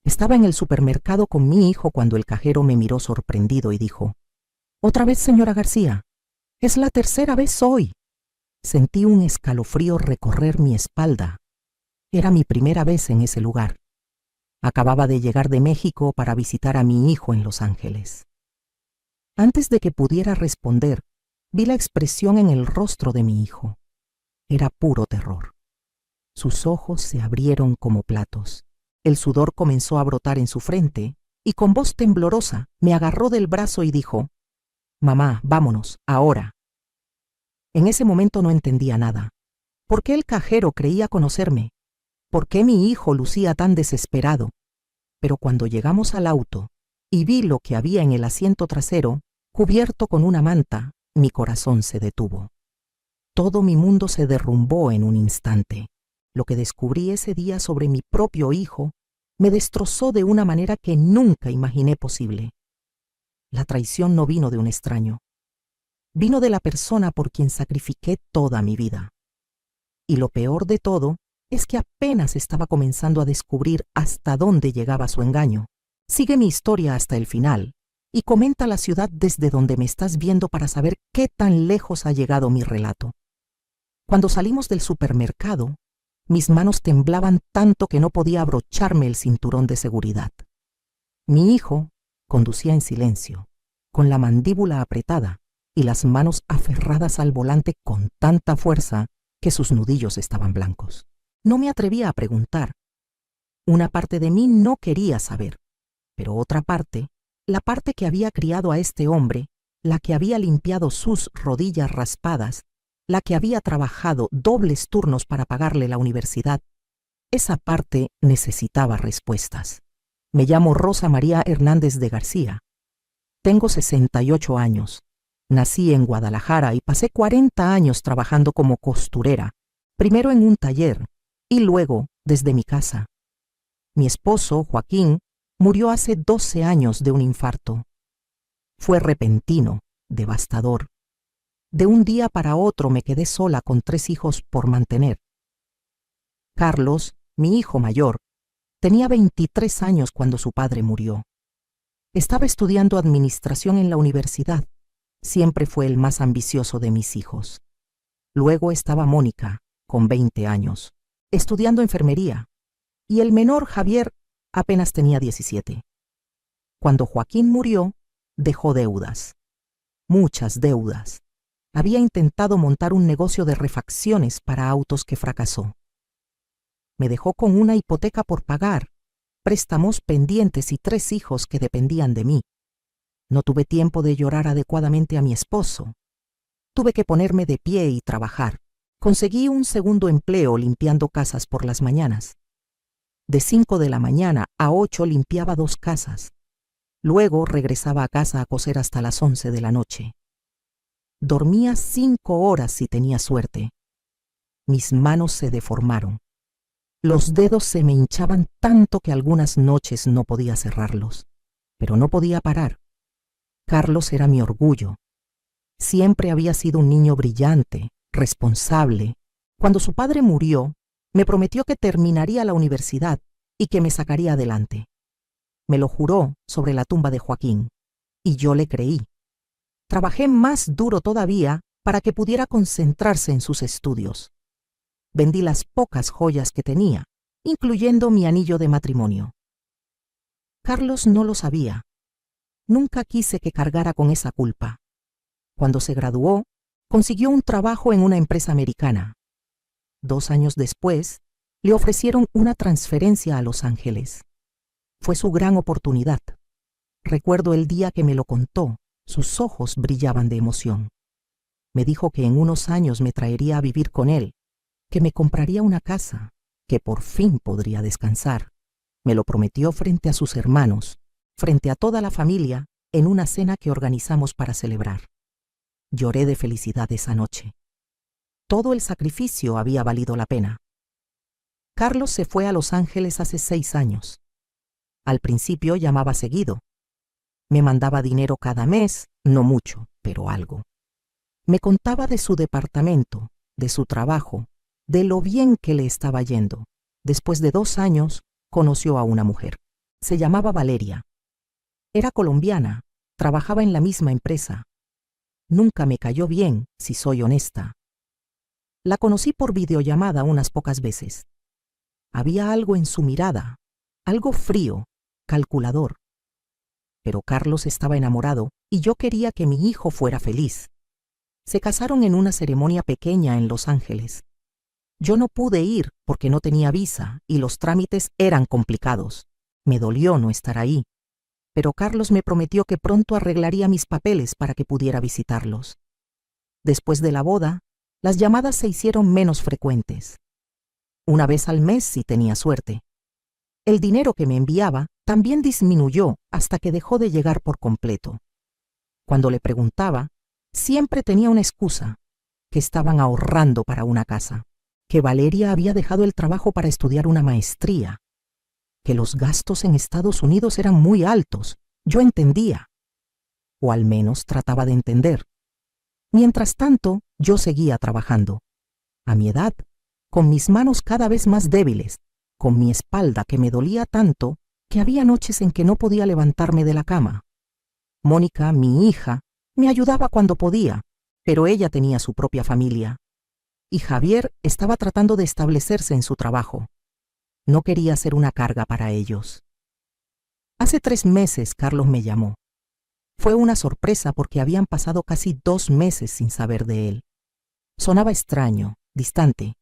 Estaba en el supermercado con mi hijo cuando el cajero me miró sorprendido y dijo: «¿Otra vez, señora García? Es la tercera vez hoy». Sentí un escalofrío recorrer mi espalda. Era mi primera vez en ese lugar. Acababa de llegar de México para visitar a mi hijo en Los Ángeles. Antes de que pudiera responder, vi la expresión en el rostro de mi hijo. Era puro terror. Sus ojos se abrieron como platos. El sudor comenzó a brotar en su frente y con voz temblorosa me agarró del brazo y dijo: «Mamá, vámonos, ahora». En ese momento no entendía nada. ¿Por qué el cajero creía conocerme? ¿Por qué mi hijo lucía tan desesperado? Pero cuando llegamos al auto y vi lo que había en el asiento trasero, cubierto con una manta, mi corazón se detuvo. Todo mi mundo se derrumbó en un instante. Lo que descubrí ese día sobre mi propio hijo me destrozó de una manera que nunca imaginé posible. La traición no vino de un extraño. Vino de la persona por quien sacrifiqué toda mi vida. Y lo peor de todo es que apenas estaba comenzando a descubrir hasta dónde llegaba su engaño. Sigue mi historia hasta el final y comenta la ciudad desde donde me estás viendo para saber qué tan lejos ha llegado mi relato. Cuando salimos del supermercado, mis manos temblaban tanto que no podía abrocharme el cinturón de seguridad. Mi hijo conducía en silencio, con la mandíbula apretada y las manos aferradas al volante con tanta fuerza que sus nudillos estaban blancos. No me atrevía a preguntar. Una parte de mí no quería saber, pero otra parte, la parte que había criado a este hombre, la que había limpiado sus rodillas raspadas, la que había trabajado dobles turnos para pagarle la universidad, esa parte necesitaba respuestas. Me llamo Rosa María Hernández de García. Tengo 68 años. Nací en Guadalajara y pasé 40 años trabajando como costurera, primero en un taller y luego desde mi casa. Mi esposo, Joaquín, murió hace 12 años de un infarto. Fue repentino, devastador. De un día para otro me quedé sola con 3 hijos por mantener. Carlos, mi hijo mayor, tenía 23 años cuando su padre murió. Estaba estudiando administración en la universidad. Siempre fue el más ambicioso de mis hijos. Luego estaba Mónica, con 20 años, estudiando enfermería, y el menor, Javier, apenas tenía 17. Cuando Joaquín murió, dejó deudas. Muchas deudas. Había intentado montar un negocio de refacciones para autos que fracasó. Me dejó con una hipoteca por pagar, préstamos pendientes y 3 hijos que dependían de mí. No tuve tiempo de llorar adecuadamente a mi esposo. Tuve que ponerme de pie y trabajar. Conseguí un segundo empleo limpiando casas por las mañanas. De 5 de la mañana a 8 limpiaba 2 casas. Luego regresaba a casa a coser hasta las 11 de la noche. Dormía 5 horas si tenía suerte. Mis manos se deformaron. Los dedos se me hinchaban tanto que algunas noches no podía cerrarlos. Pero no podía parar. Carlos era mi orgullo. Siempre había sido un niño brillante, responsable. Cuando su padre murió, me prometió que terminaría la universidad y que me sacaría adelante. Me lo juró sobre la tumba de Joaquín, y yo le creí. Trabajé más duro todavía para que pudiera concentrarse en sus estudios. Vendí las pocas joyas que tenía, incluyendo mi anillo de matrimonio. Carlos no lo sabía. Nunca quise que cargara con esa culpa. Cuando se graduó, consiguió un trabajo en una empresa americana. 2 años después, le ofrecieron una transferencia a Los Ángeles. Fue su gran oportunidad. Recuerdo el día que me lo contó, sus ojos brillaban de emoción. Me dijo que en unos años me traería a vivir con él, que me compraría una casa, que por fin podría descansar. Me lo prometió frente a sus hermanos, frente a toda la familia, en una cena que organizamos para celebrar. Lloré de felicidad esa noche. Todo el sacrificio había valido la pena. Carlos se fue a Los Ángeles hace 6 años. Al principio llamaba seguido. Me mandaba dinero cada mes, no mucho, pero algo. Me contaba de su departamento, de su trabajo, de lo bien que le estaba yendo. Después de 2 años, conoció a una mujer. Se llamaba Valeria. Era colombiana, trabajaba en la misma empresa. Nunca me cayó bien, si soy honesta. La conocí por videollamada unas pocas veces. Había algo en su mirada, algo frío, calculador. Pero Carlos estaba enamorado y yo quería que mi hijo fuera feliz. Se casaron en una ceremonia pequeña en Los Ángeles. Yo no pude ir porque no tenía visa y los trámites eran complicados. Me dolió no estar ahí, pero Carlos me prometió que pronto arreglaría mis papeles para que pudiera visitarlos. Después de la boda, las llamadas se hicieron menos frecuentes. Una vez al mes si tenía suerte. El dinero que me enviaba también disminuyó hasta que dejó de llegar por completo. Cuando le preguntaba, siempre tenía una excusa, que estaban ahorrando para una casa, que Valeria había dejado el trabajo para estudiar una maestría, que los gastos en Estados Unidos eran muy altos. Yo entendía, o al menos trataba de entender. Mientras tanto, yo seguía trabajando. A mi edad, con mis manos cada vez más débiles, con mi espalda que me dolía tanto que había noches en que no podía levantarme de la cama. Mónica, mi hija, me ayudaba cuando podía, pero ella tenía su propia familia. Y Javier estaba tratando de establecerse en su trabajo. No quería ser una carga para ellos. Hace 3 meses Carlos me llamó. Fue una sorpresa porque habían pasado casi 2 meses sin saber de él. Sonaba extraño, distante.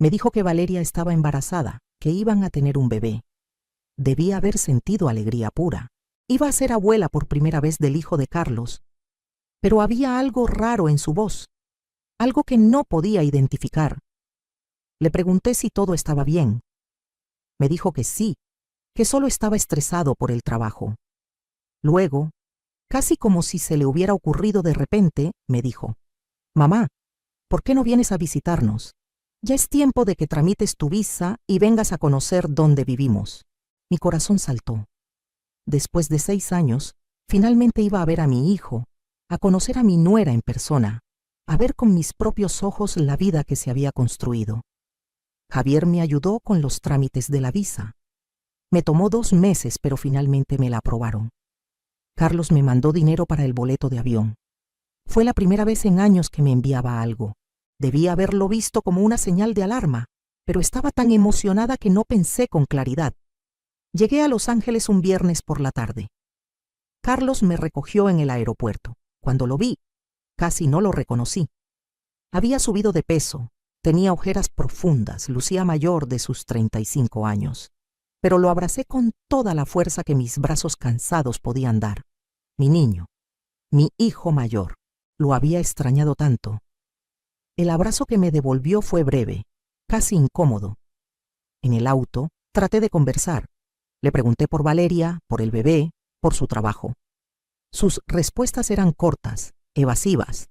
Me dijo que Valeria estaba embarazada, que iban a tener un bebé. Debía haber sentido alegría pura. Iba a ser abuela por primera vez del hijo de Carlos. Pero había algo raro en su voz, algo que no podía identificar. Le pregunté si todo estaba bien. Me dijo que sí, que solo estaba estresado por el trabajo. Luego, casi como si se le hubiera ocurrido de repente, me dijo: «Mamá, ¿por qué no vienes a visitarnos? Ya es tiempo de que tramites tu visa y vengas a conocer dónde vivimos». Mi corazón saltó. Después de 6 años, finalmente iba a ver a mi hijo, a conocer a mi nuera en persona, a ver con mis propios ojos la vida que se había construido. Javier me ayudó con los trámites de la visa. Me tomó 2 meses, pero finalmente me la aprobaron. Carlos me mandó dinero para el boleto de avión. Fue la primera vez en años que me enviaba algo. Debía haberlo visto como una señal de alarma, pero estaba tan emocionada que no pensé con claridad. Llegué a Los Ángeles un viernes por la tarde. Carlos me recogió en el aeropuerto. Cuando lo vi, casi no lo reconocí. Había subido de peso, tenía ojeras profundas, lucía mayor de sus 35 años. Pero lo abracé con toda la fuerza que mis brazos cansados podían dar. Mi niño, mi hijo mayor, lo había extrañado tanto. El abrazo que me devolvió fue breve, casi incómodo. En el auto, traté de conversar. Le pregunté por Valeria, por el bebé, por su trabajo. Sus respuestas eran cortas, evasivas.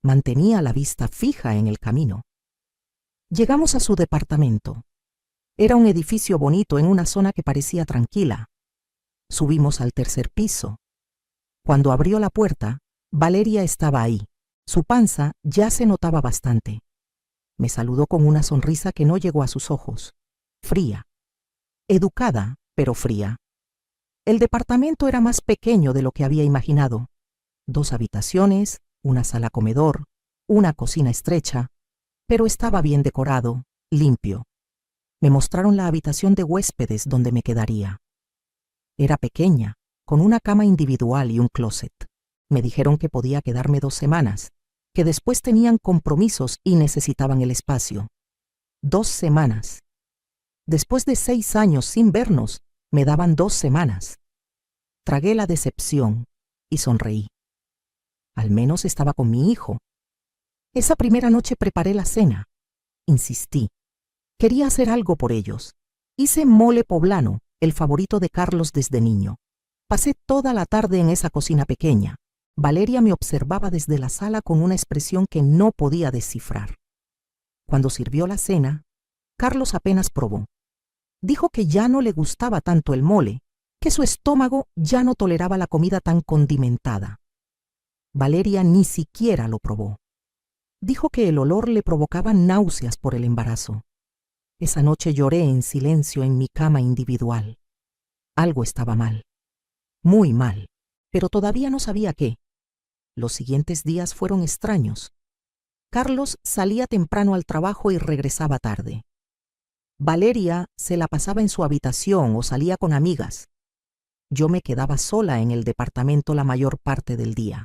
Mantenía la vista fija en el camino. Llegamos a su departamento. Era un edificio bonito en una zona que parecía tranquila. Subimos al 3er piso. Cuando abrió la puerta, Valeria estaba ahí. Su panza ya se notaba bastante. Me saludó con una sonrisa que no llegó a sus ojos. Fría. Educada, pero fría. El departamento era más pequeño de lo que había imaginado. 2 habitaciones, una sala comedor, una cocina estrecha, pero estaba bien decorado, limpio. Me mostraron la habitación de huéspedes donde me quedaría. Era pequeña, con una cama individual y un closet. Me dijeron que podía quedarme 2 semanas, que después tenían compromisos y necesitaban el espacio. 2 semanas. Después de 6 años sin vernos, me daban 2 semanas. Tragué la decepción y sonreí. Al menos estaba con mi hijo. Esa primera noche preparé la cena. Insistí. Quería hacer algo por ellos. Hice mole poblano, el favorito de Carlos desde niño. Pasé toda la tarde en esa cocina pequeña. Valeria me observaba desde la sala con una expresión que no podía descifrar. Cuando sirvió la cena, Carlos apenas probó. Dijo que ya no le gustaba tanto el mole, que su estómago ya no toleraba la comida tan condimentada. Valeria ni siquiera lo probó. Dijo que el olor le provocaba náuseas por el embarazo. Esa noche lloré en silencio en mi cama individual. Algo estaba mal, muy mal, pero todavía no sabía qué. Los siguientes días fueron extraños. Carlos salía temprano al trabajo y regresaba tarde. Valeria se la pasaba en su habitación o salía con amigas. Yo me quedaba sola en el departamento la mayor parte del día.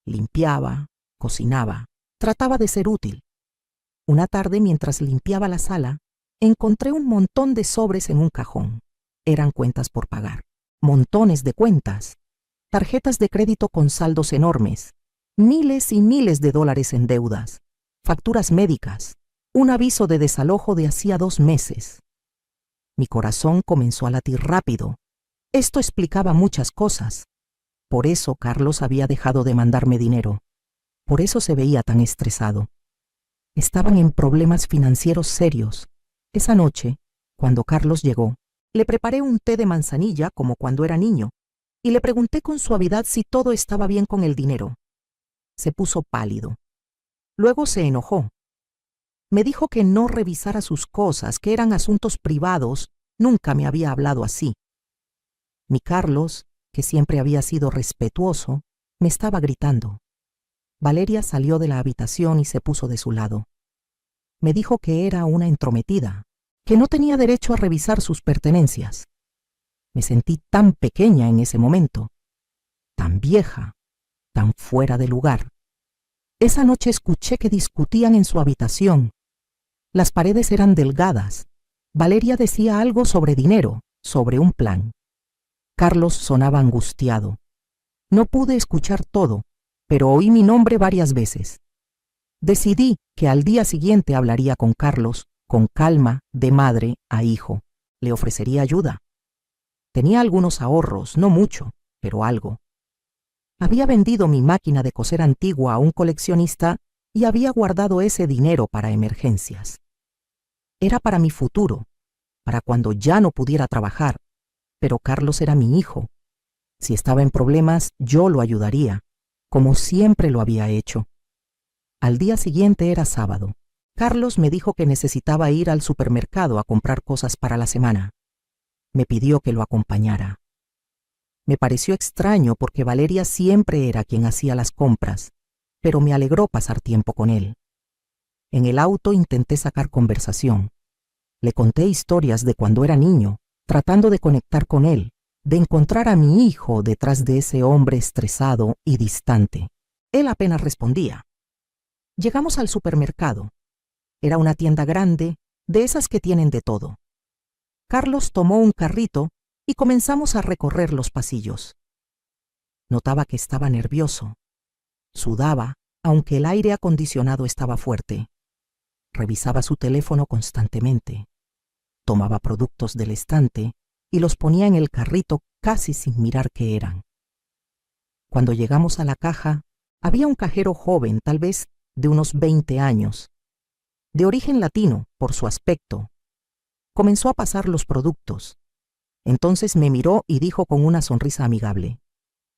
Limpiaba, cocinaba, trataba de ser útil. Una tarde, mientras limpiaba la sala, encontré un montón de sobres en un cajón. Eran cuentas por pagar. Montones de cuentas. Tarjetas de crédito con saldos enormes. Miles y miles de dólares en deudas. Facturas médicas. Un aviso de desalojo de hacía 2 meses. Mi corazón comenzó a latir rápido. Esto explicaba muchas cosas. Por eso Carlos había dejado de mandarme dinero. Por eso se veía tan estresado. Estaban en problemas financieros serios. Esa noche, cuando Carlos llegó, le preparé un té de manzanilla como cuando era niño y le pregunté con suavidad si todo estaba bien con el dinero. Se puso pálido. Luego se enojó. Me dijo que no revisara sus cosas, que eran asuntos privados. Nunca me había hablado así. Mi Carlos, que siempre había sido respetuoso, me estaba gritando. Valeria salió de la habitación y se puso de su lado. Me dijo que era una entrometida, que no tenía derecho a revisar sus pertenencias. Me sentí tan pequeña en ese momento, tan vieja, tan fuera de lugar. Esa noche escuché que discutían en su habitación. Las paredes eran delgadas. Valeria decía algo sobre dinero, sobre un plan. Carlos sonaba angustiado. No pude escuchar todo, pero oí mi nombre varias veces. Decidí que al día siguiente hablaría con Carlos, con calma, de madre a hijo. Le ofrecería ayuda. Tenía algunos ahorros, no mucho, pero algo. Había vendido mi máquina de coser antigua a un coleccionista y había guardado ese dinero para emergencias. Era para mi futuro, para cuando ya no pudiera trabajar, pero Carlos era mi hijo. Si estaba en problemas, yo lo ayudaría, como siempre lo había hecho. Al día siguiente era sábado. Carlos me dijo que necesitaba ir al supermercado a comprar cosas para la semana. Me pidió que lo acompañara. Me pareció extraño porque Valeria siempre era quien hacía las compras, pero me alegró pasar tiempo con él. En el auto intenté sacar conversación. Le conté historias de cuando era niño, tratando de conectar con él, de encontrar a mi hijo detrás de ese hombre estresado y distante. Él apenas respondía. Llegamos al supermercado. Era una tienda grande, de esas que tienen de todo. Carlos tomó un carrito y comenzamos a recorrer los pasillos. Notaba que estaba nervioso. Sudaba, aunque el aire acondicionado estaba fuerte. Revisaba su teléfono constantemente. Tomaba productos del estante y los ponía en el carrito casi sin mirar qué eran. Cuando llegamos a la caja, había un cajero joven, tal vez de unos 20 años, de origen latino por su aspecto. Comenzó a pasar los productos. Entonces me miró y dijo con una sonrisa amigable: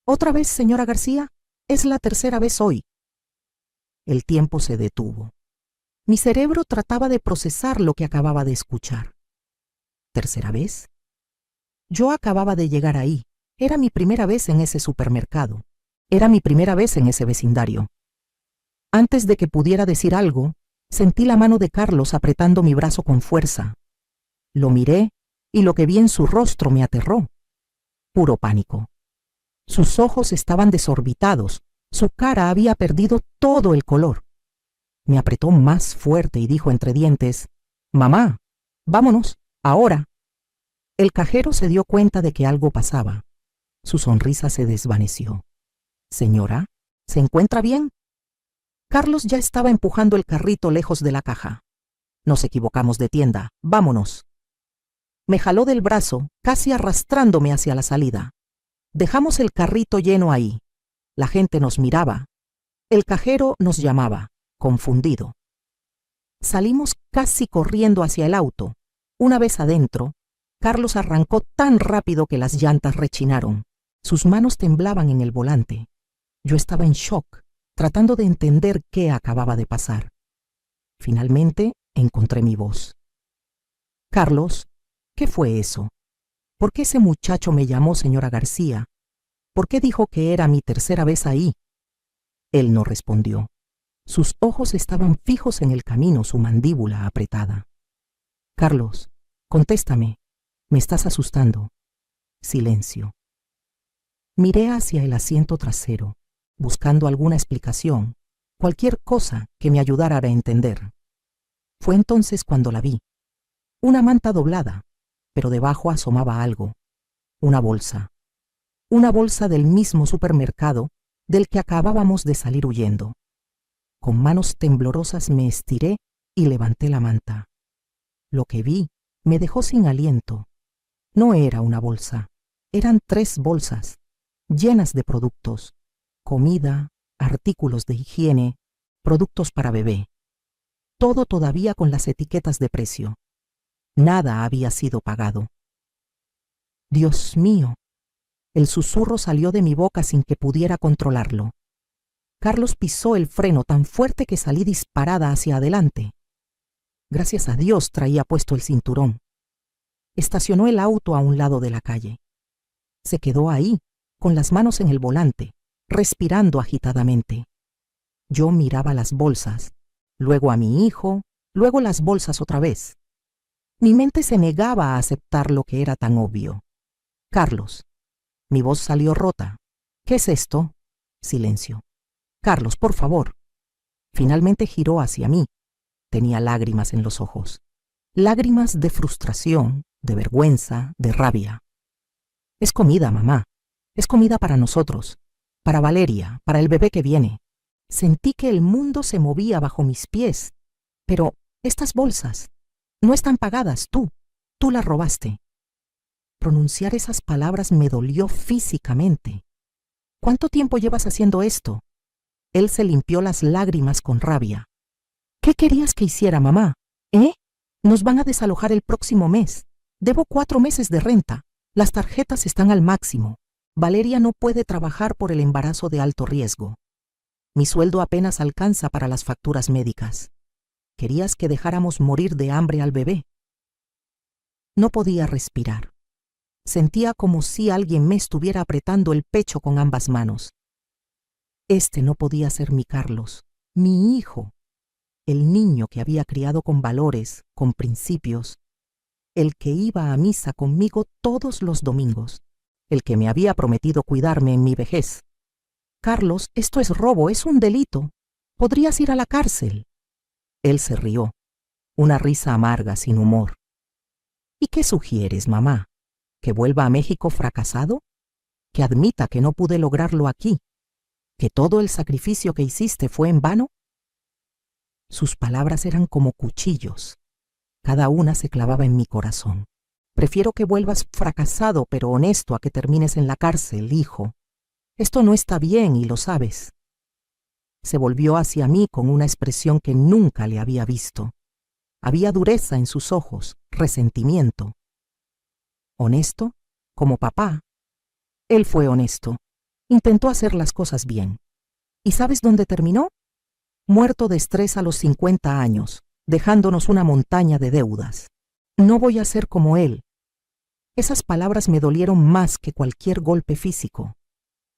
«¿Otra vez, señora García? Es la tercera vez hoy». El tiempo se detuvo. Mi cerebro trataba de procesar lo que acababa de escuchar. ¿Tercera vez? Yo acababa de llegar ahí. Era mi primera vez en ese supermercado. Era mi primera vez en ese vecindario. Antes de que pudiera decir algo, sentí la mano de Carlos apretando mi brazo con fuerza. Lo miré y lo que vi en su rostro me aterró. Puro pánico. Sus ojos estaban desorbitados. Su cara había perdido todo el color. Me apretó más fuerte y dijo entre dientes: «Mamá, vámonos, ahora». El cajero se dio cuenta de que algo pasaba. Su sonrisa se desvaneció. «Señora, ¿se encuentra bien?». Carlos ya estaba empujando el carrito lejos de la caja. «Nos equivocamos de tienda, vámonos». Me jaló del brazo, casi arrastrándome hacia la salida. Dejamos el carrito lleno ahí. La gente nos miraba. El cajero nos llamaba, confundido. Salimos casi corriendo hacia el auto. Una vez adentro, Carlos arrancó tan rápido que las llantas rechinaron. Sus manos temblaban en el volante. Yo estaba en shock, tratando de entender qué acababa de pasar. Finalmente encontré mi voz. «Carlos, ¿qué fue eso? ¿Por qué ese muchacho me llamó señora García? ¿Por qué dijo que era mi tercera vez ahí? Él no respondió. Sus ojos estaban fijos en el camino, su mandíbula apretada. Carlos, contéstame. Me estás asustando. Silencio. Miré hacia el asiento trasero, buscando alguna explicación, cualquier cosa que me ayudara a entender. Fue entonces cuando la vi. Una manta doblada, pero debajo asomaba algo. Una bolsa. Una bolsa del mismo supermercado del que acabábamos de salir huyendo. Con manos temblorosas me estiré y levanté la manta. Lo que vi me dejó sin aliento. No era una bolsa, eran 3 bolsas, llenas de productos, comida, artículos de higiene, productos para bebé. Todo todavía con las etiquetas de precio. Nada había sido pagado. Dios mío, el susurro salió de mi boca sin que pudiera controlarlo. Carlos pisó el freno tan fuerte que salí disparada hacia adelante. Gracias a Dios traía puesto el cinturón. Estacionó el auto a un lado de la calle. Se quedó ahí, con las manos en el volante, respirando agitadamente. Yo miraba las bolsas, luego a mi hijo, luego las bolsas otra vez. Mi mente se negaba a aceptar lo que era tan obvio. Carlos. Mi voz salió rota. ¿Qué es esto? Silencio. Carlos, por favor. Finalmente giró hacia mí. Tenía lágrimas en los ojos. Lágrimas de frustración, de vergüenza, de rabia. Es comida, mamá. Es comida para nosotros. Para Valeria, para el bebé que viene. Sentí que el mundo se movía bajo mis pies. Pero estas bolsas no están pagadas, tú las robaste. Pronunciar esas palabras me dolió físicamente. ¿Cuánto tiempo llevas haciendo esto? Él se limpió las lágrimas con rabia. ¿Qué querías que hiciera, mamá? Nos van a desalojar el próximo mes. Debo 4 meses de renta. Las tarjetas están al máximo. Valeria no puede trabajar por el embarazo de alto riesgo. Mi sueldo apenas alcanza para las facturas médicas. ¿Querías que dejáramos morir de hambre al bebé? No podía respirar. Sentía como si alguien me estuviera apretando el pecho con ambas manos. Este no podía ser mi Carlos, mi hijo, el niño que había criado con valores, con principios, el que iba a misa conmigo todos los domingos, el que me había prometido cuidarme en mi vejez. Carlos, esto es robo, es un delito. Podrías ir a la cárcel. Él se rió, una risa amarga, sin humor. ¿Y qué sugieres, mamá? ¿Que vuelva a México fracasado? ¿Que admita que no pude lograrlo aquí? ¿Que todo el sacrificio que hiciste fue en vano? Sus palabras eran como cuchillos. Cada una se clavaba en mi corazón. Prefiero que vuelvas fracasado pero honesto a que termines en la cárcel, hijo. Esto no está bien y lo sabes. Se volvió hacia mí con una expresión que nunca le había visto. Había dureza en sus ojos, resentimiento. ¿Honesto? Como papá. Él fue honesto. Intentó hacer las cosas bien. ¿Y sabes dónde terminó? Muerto de estrés a los 50 años, dejándonos una montaña de deudas. No voy a ser como él. Esas palabras me dolieron más que cualquier golpe físico.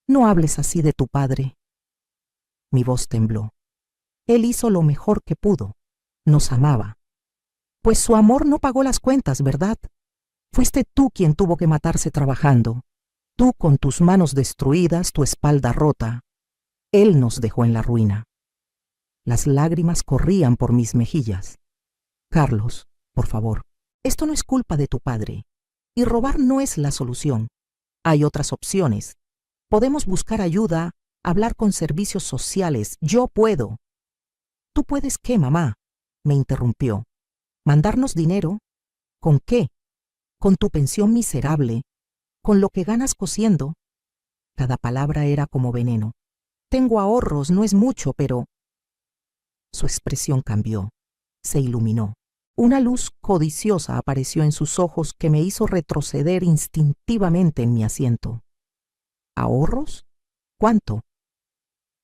No hables así de tu padre. Mi voz tembló. Él hizo lo mejor que pudo. Nos amaba. Pues su amor no pagó las cuentas, ¿verdad? Fuiste tú quien tuvo que matarse trabajando. Tú con tus manos destruidas, tu espalda rota. Él nos dejó en la ruina. Las lágrimas corrían por mis mejillas. Carlos, por favor, esto no es culpa de tu padre. Y robar no es la solución. Hay otras opciones. Podemos buscar ayuda, hablar con servicios sociales. Yo puedo. ¿Tú puedes qué, mamá? Me interrumpió. ¿Mandarnos dinero? ¿Con qué? ¿Con tu pensión miserable? ¿Con lo que ganas cosiendo? Cada palabra era como veneno. Tengo ahorros, no es mucho, pero... Su expresión cambió. Se iluminó. Una luz codiciosa apareció en sus ojos que me hizo retroceder instintivamente en mi asiento. ¿Ahorros? ¿Cuánto?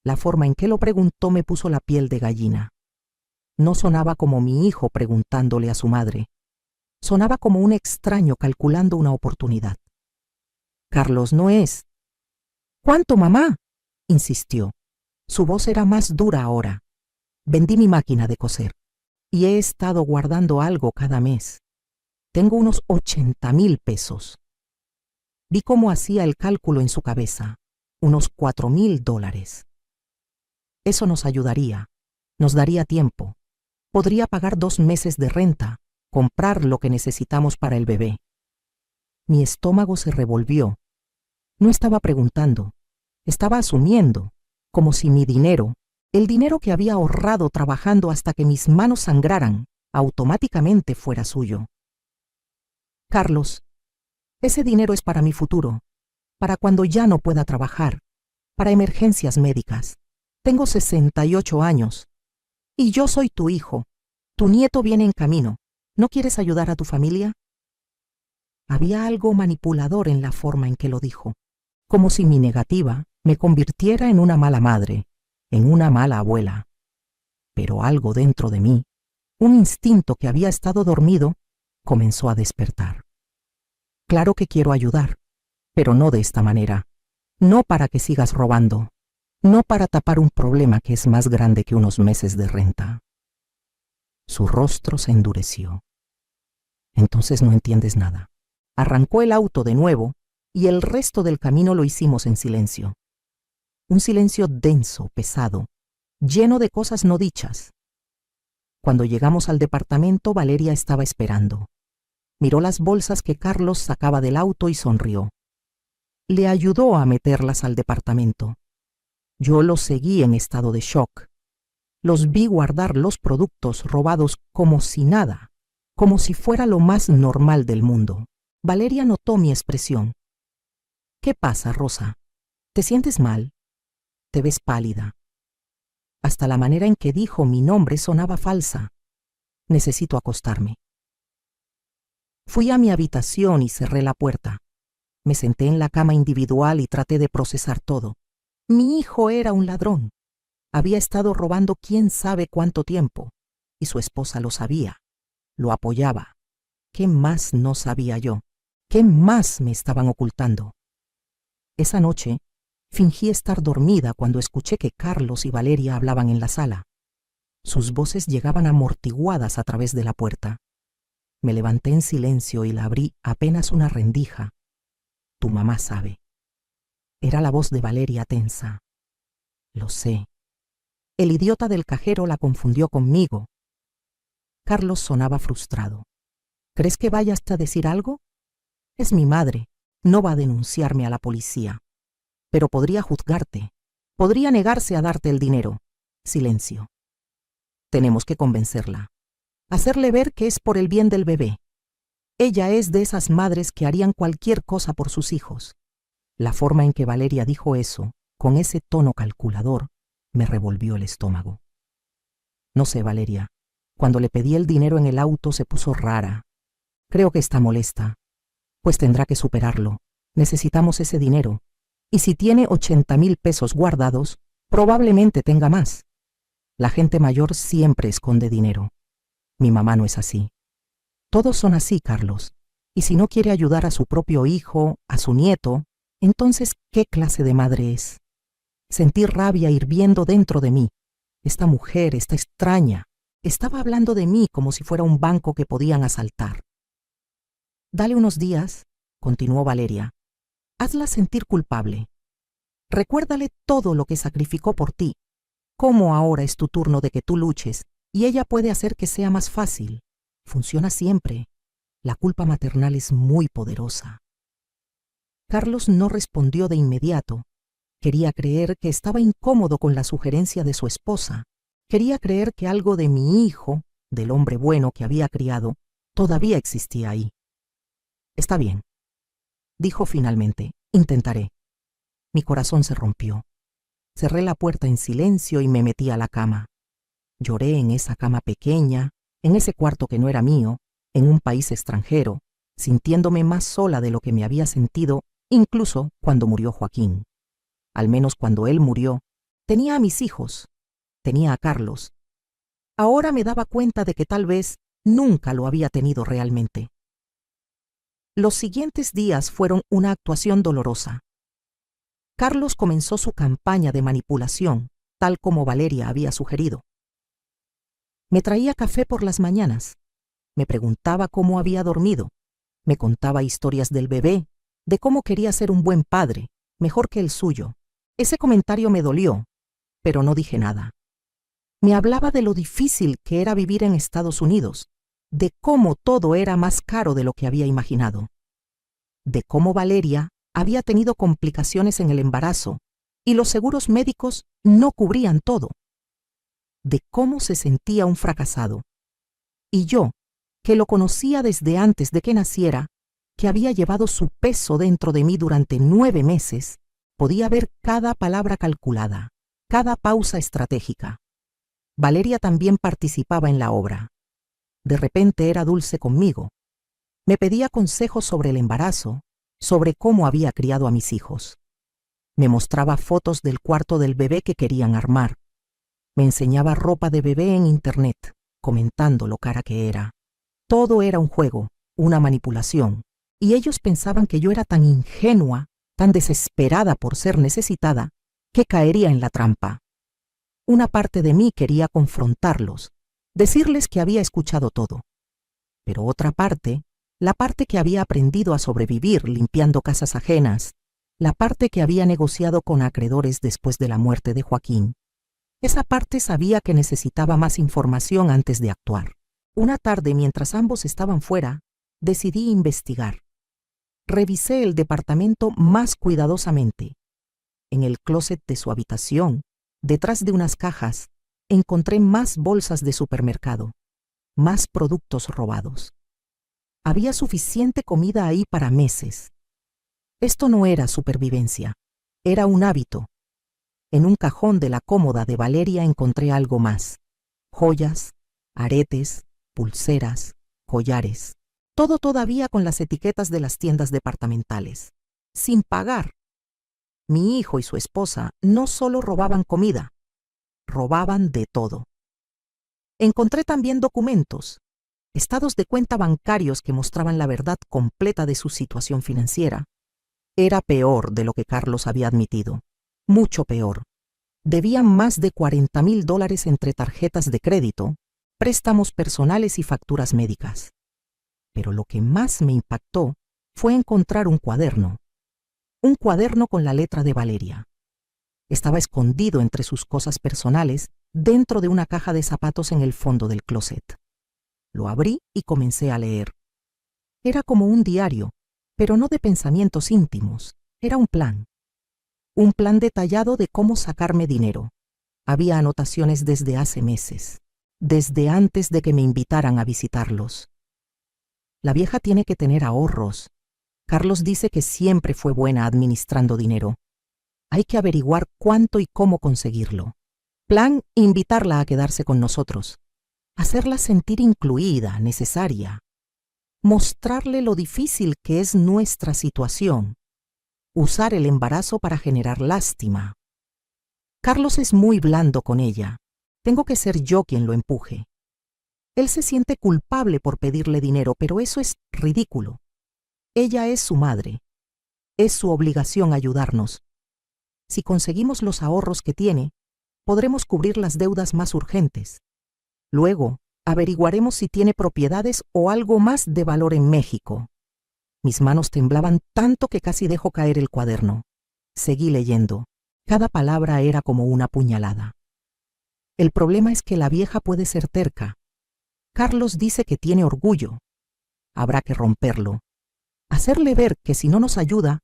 La forma en que lo preguntó me puso la piel de gallina. No sonaba como mi hijo preguntándole a su madre. Sonaba como un extraño calculando una oportunidad. Carlos no es. ¿Cuánto, mamá? Insistió. Su voz era más dura ahora. Vendí mi máquina de coser y he estado guardando algo cada mes. Tengo unos 80,000 pesos. Vi cómo hacía el cálculo en su cabeza. Unos $4,000. Eso nos ayudaría. Nos daría tiempo. Podría pagar 2 meses de renta, comprar lo que necesitamos para el bebé. Mi estómago se revolvió. No estaba preguntando. Estaba asumiendo, como si mi dinero, el dinero que había ahorrado trabajando hasta que mis manos sangraran, automáticamente fuera suyo. Carlos, ese dinero es para mi futuro, para cuando ya no pueda trabajar, para emergencias médicas. Tengo 68 años. Y yo soy tu hijo. Tu nieto viene en camino. ¿No quieres ayudar a tu familia? Había algo manipulador en la forma en que lo dijo, como si mi negativa me convirtiera en una mala madre, en una mala abuela. Pero algo dentro de mí, un instinto que había estado dormido, comenzó a despertar. Claro que quiero ayudar, pero no de esta manera. No para que sigas robando. No para tapar un problema que es más grande que unos meses de renta. Su rostro se endureció. Entonces no entiendes nada. Arrancó el auto de nuevo y el resto del camino lo hicimos en silencio. Un silencio denso, pesado, lleno de cosas no dichas. Cuando llegamos al departamento, Valeria estaba esperando. Miró las bolsas que Carlos sacaba del auto y sonrió. Le ayudó a meterlas al departamento. Yo los seguí en estado de shock. Los vi guardar los productos robados como si nada, como si fuera lo más normal del mundo. Valeria notó mi expresión. ¿Qué pasa, Rosa? ¿Te sientes mal? Te ves pálida. Hasta la manera en que dijo mi nombre sonaba falsa. Necesito acostarme. Fui a mi habitación y cerré la puerta. Me senté en la cama individual y traté de procesar todo. Mi hijo era un ladrón. Había estado robando quién sabe cuánto tiempo, y su esposa lo sabía. Lo apoyaba. ¿Qué más no sabía yo? ¿Qué más me estaban ocultando? Esa noche, fingí estar dormida cuando escuché que Carlos y Valeria hablaban en la sala. Sus voces llegaban amortiguadas a través de la puerta. Me levanté en silencio y la abrí apenas una rendija. Tu mamá sabe. Era la voz de Valeria tensa. Lo sé. El idiota del cajero la confundió conmigo. Carlos sonaba frustrado. ¿Crees que vayas a decir algo? Es mi madre. No va a denunciarme a la policía. Pero podría juzgarte. Podría negarse a darte el dinero. Silencio. Tenemos que convencerla. Hacerle ver que es por el bien del bebé. Ella es de esas madres que harían cualquier cosa por sus hijos. La forma en que Valeria dijo eso, con ese tono calculador, me revolvió el estómago. No sé, Valeria. Cuando le pedí el dinero en el auto se puso rara. Creo que está molesta. Pues tendrá que superarlo. Necesitamos ese dinero. Y si tiene 80,000 pesos guardados, probablemente tenga más. La gente mayor siempre esconde dinero. Mi mamá no es así. Todos son así, Carlos. Y si no quiere ayudar a su propio hijo, a su nieto, entonces, ¿qué clase de madre es? Sentí rabia hirviendo dentro de mí. Esta mujer, esta extraña, estaba hablando de mí como si fuera un banco que podían asaltar. Dale unos días, continuó Valeria. Hazla sentir culpable. Recuérdale todo lo que sacrificó por ti. Cómo ahora es tu turno de que tú luches y ella puede hacer que sea más fácil. Funciona siempre. La culpa maternal es muy poderosa. Carlos no respondió de inmediato. Quería creer que estaba incómodo con la sugerencia de su esposa. Quería creer que algo de mi hijo, del hombre bueno que había criado, todavía existía ahí. Está bien, dijo finalmente. Intentaré. Mi corazón se rompió. Cerré la puerta en silencio y me metí a la cama. Lloré en esa cama pequeña, en ese cuarto que no era mío, en un país extranjero, sintiéndome más sola de lo que me había sentido incluso cuando murió Joaquín. Al menos cuando él murió, tenía a mis hijos, tenía a Carlos. Ahora me daba cuenta de que tal vez Nunca lo había tenido realmente. Los siguientes días fueron una actuación dolorosa. Carlos comenzó su campaña de manipulación, tal como Valeria había sugerido. Me traía café por las mañanas, me preguntaba cómo había dormido, me contaba historias del bebé, de cómo quería ser un buen padre, mejor que el suyo. Ese comentario me dolió, pero no dije nada. Me hablaba de lo difícil que era vivir en Estados Unidos, de cómo todo era más caro de lo que había imaginado, de cómo Valeria había tenido complicaciones en el embarazo y los seguros médicos no cubrían todo, de cómo se sentía un fracasado. Y yo, que lo conocía desde antes de que naciera, que había llevado su peso dentro de mí durante 9 meses, podía ver cada palabra calculada, cada pausa estratégica. Valeria también participaba en la obra. De repente era dulce conmigo. Me pedía consejos sobre el embarazo, sobre cómo había criado a mis hijos. Me mostraba fotos del cuarto del bebé que querían armar. Me enseñaba ropa de bebé en internet, comentando lo cara que era. Todo era un juego, una manipulación, y ellos pensaban que yo era tan ingenua, tan desesperada por ser necesitada, que caería en la trampa. Una parte de mí quería confrontarlos, decirles que había escuchado todo. Pero otra parte, la parte que había aprendido a sobrevivir limpiando casas ajenas, la parte que había negociado con acreedores después de la muerte de Joaquín, esa parte sabía que necesitaba más información antes de actuar. Una tarde, mientras ambos estaban fuera, decidí investigar. Revisé el departamento más cuidadosamente. En el closet de su habitación, detrás de unas cajas, encontré más bolsas de supermercado, más productos robados. Había suficiente comida ahí para meses. Esto no era supervivencia, era un hábito. En un cajón de la cómoda de Valeria encontré algo más: joyas, aretes, pulseras, collares. Todo todavía con las etiquetas de las tiendas departamentales. Sin pagar. Mi hijo y su esposa no solo robaban comida, robaban de todo. Encontré también documentos, estados de cuenta bancarios que mostraban la verdad completa de su situación financiera. Era peor de lo que Carlos había admitido, mucho peor. Debían más de $40,000 entre tarjetas de crédito, préstamos personales y facturas médicas. Pero lo que más me impactó fue encontrar un cuaderno con la letra de Valeria. Estaba escondido entre sus cosas personales dentro de una caja de zapatos en el fondo del closet. Lo abrí y comencé a leer. Era como un diario, pero no de pensamientos íntimos. Era un plan detallado de cómo sacarme dinero. Había anotaciones desde hace meses, desde antes de que me invitaran a visitarlos. La vieja tiene que tener ahorros. Carlos dice que siempre fue buena administrando dinero. Hay que averiguar cuánto y cómo conseguirlo. Plan: invitarla a quedarse con nosotros. Hacerla sentir incluida, necesaria. Mostrarle lo difícil que es nuestra situación. Usar el embarazo para generar lástima. Carlos es muy blando con ella. Tengo que ser yo quien lo empuje. Él se siente culpable por pedirle dinero, pero eso es ridículo. Ella es su madre. Es su obligación ayudarnos. Si conseguimos los ahorros que tiene, podremos cubrir las deudas más urgentes. Luego, averiguaremos si tiene propiedades o algo más de valor en México. Mis manos temblaban tanto que casi dejó caer el cuaderno. Seguí leyendo. Cada palabra era como una puñalada. El problema es que la vieja puede ser terca. Carlos dice que tiene orgullo. Habrá que romperlo. Hacerle ver que si no nos ayuda,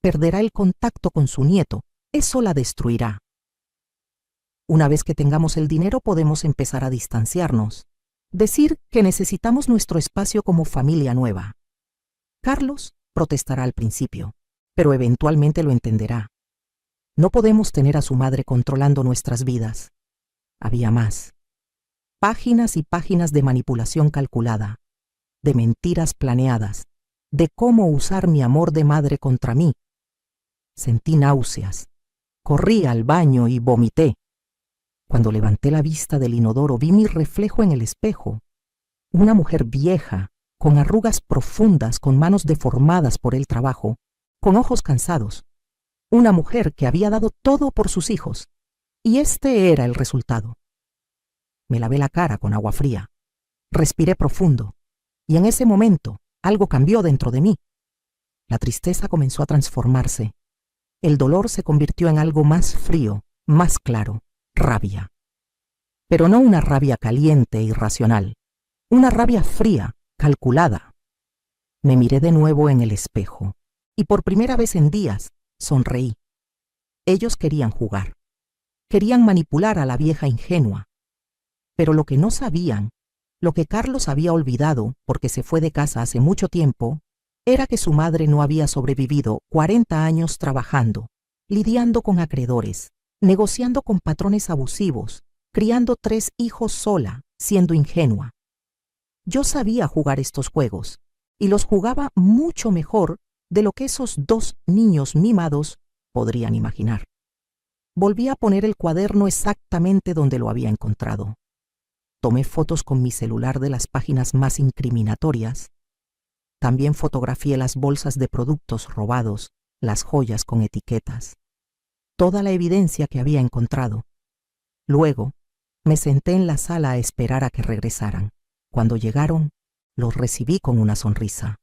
perderá el contacto con su nieto. Eso la destruirá. Una vez que tengamos el dinero, podemos empezar a distanciarnos. Decir que necesitamos nuestro espacio como familia nueva. Carlos protestará al principio, pero eventualmente lo entenderá. No podemos tener a su madre controlando nuestras vidas. Había más. Páginas y páginas de manipulación calculada, de mentiras planeadas, de cómo usar mi amor de madre contra mí. Sentí náuseas. Corrí al baño y vomité. Cuando levanté la vista del inodoro, vi mi reflejo en el espejo. Una mujer vieja, con arrugas profundas, con manos deformadas por el trabajo, con ojos cansados. Una mujer que había dado todo por sus hijos. Y este era el resultado. Me lavé la cara con agua fría. Respiré profundo. Y en ese momento, algo cambió dentro de mí. La tristeza comenzó a transformarse. El dolor se convirtió en algo más frío, más claro, rabia. Pero no una rabia caliente e irracional. Una rabia fría, calculada. Me miré de nuevo en el espejo. Y por primera vez en días, sonreí. Ellos querían jugar. Querían manipular a la vieja ingenua. Pero lo que no sabían, lo que Carlos había olvidado porque se fue de casa hace mucho tiempo, era que su madre no había sobrevivido 40 años trabajando, lidiando con acreedores, negociando con patrones abusivos, criando 3 hijos sola, siendo ingenua. Yo sabía jugar estos juegos, y los jugaba mucho mejor de lo que esos 2 niños mimados podrían imaginar. Volví a poner el cuaderno exactamente donde lo había encontrado. Tomé fotos con mi celular de las páginas más incriminatorias. También fotografié las bolsas de productos robados, las joyas con etiquetas. Toda la evidencia que había encontrado. Luego, me senté en la sala a esperar a que regresaran. Cuando llegaron, los recibí con una sonrisa.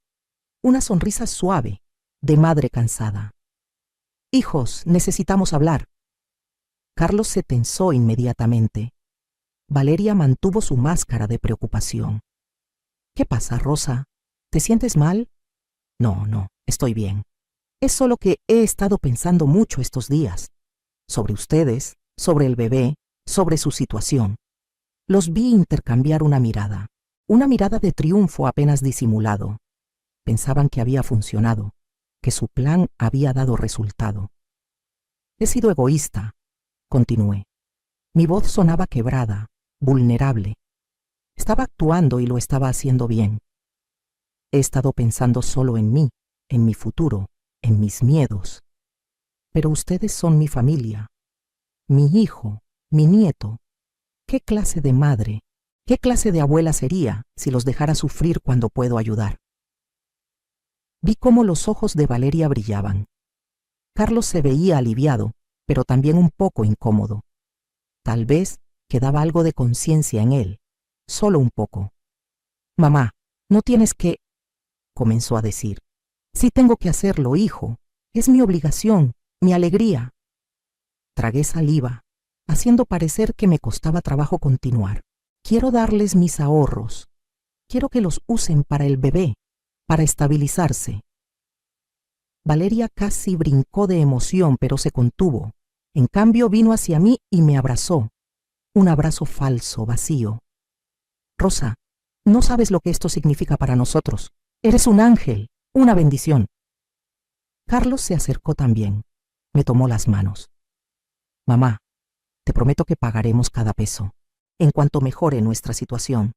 Una sonrisa suave, de madre cansada. «Hijos, necesitamos hablar». Carlos se tensó inmediatamente. Valeria mantuvo su máscara de preocupación. «¿Qué pasa, Rosa? ¿Te sientes mal?» No, estoy bien. Es solo que he estado pensando mucho estos días. Sobre ustedes, sobre el bebé, sobre su situación». Los vi intercambiar una mirada de triunfo apenas disimulado. Pensaban que había funcionado, que su plan había dado resultado. «He sido egoísta», continué. Mi voz sonaba quebrada, vulnerable. Estaba actuando y lo estaba haciendo bien. He estado pensando solo en mí, en mi futuro, en mis miedos. Pero ustedes son mi familia, mi hijo, mi nieto. ¿Qué clase de madre, qué clase de abuela sería si los dejara sufrir cuando puedo ayudar? Vi cómo los ojos de Valeria brillaban. Carlos se veía aliviado, pero también un poco incómodo. Tal vez quedaba algo de conciencia en él, solo un poco. «Mamá, no tienes que…», comenzó a decir. «Sí tengo que hacerlo, hijo. Es mi obligación, mi alegría». Tragué saliva, haciendo parecer que me costaba trabajo continuar. «Quiero darles mis ahorros. Quiero que los usen para el bebé, para estabilizarse». Valeria casi brincó de emoción, pero se contuvo. En cambio, vino hacia mí y me abrazó. Un abrazo falso, vacío. «Rosa, no sabes lo que esto significa para nosotros. Eres un ángel, una bendición». Carlos se acercó también. Me tomó las manos. «Mamá, te prometo que pagaremos cada peso, en cuanto mejore nuestra situación».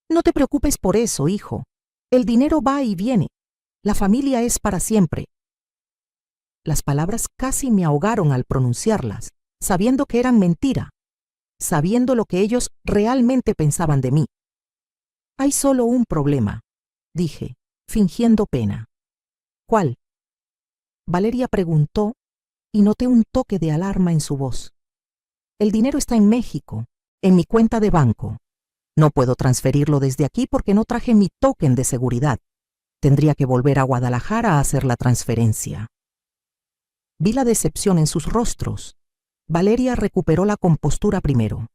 «No te preocupes por eso, hijo. El dinero va y viene. La familia es para siempre». Las palabras casi me ahogaron al pronunciarlas, sabiendo que eran mentira, sabiendo lo que ellos realmente pensaban de mí. «Hay solo un problema», dije, fingiendo pena. «¿Cuál?». Valeria preguntó y noté un toque de alarma en su voz. «El dinero está en México, en mi cuenta de banco. No puedo transferirlo desde aquí porque no traje mi token de seguridad. Tendría que volver a Guadalajara a hacer la transferencia». Vi la decepción en sus rostros. Valeria recuperó la compostura primero.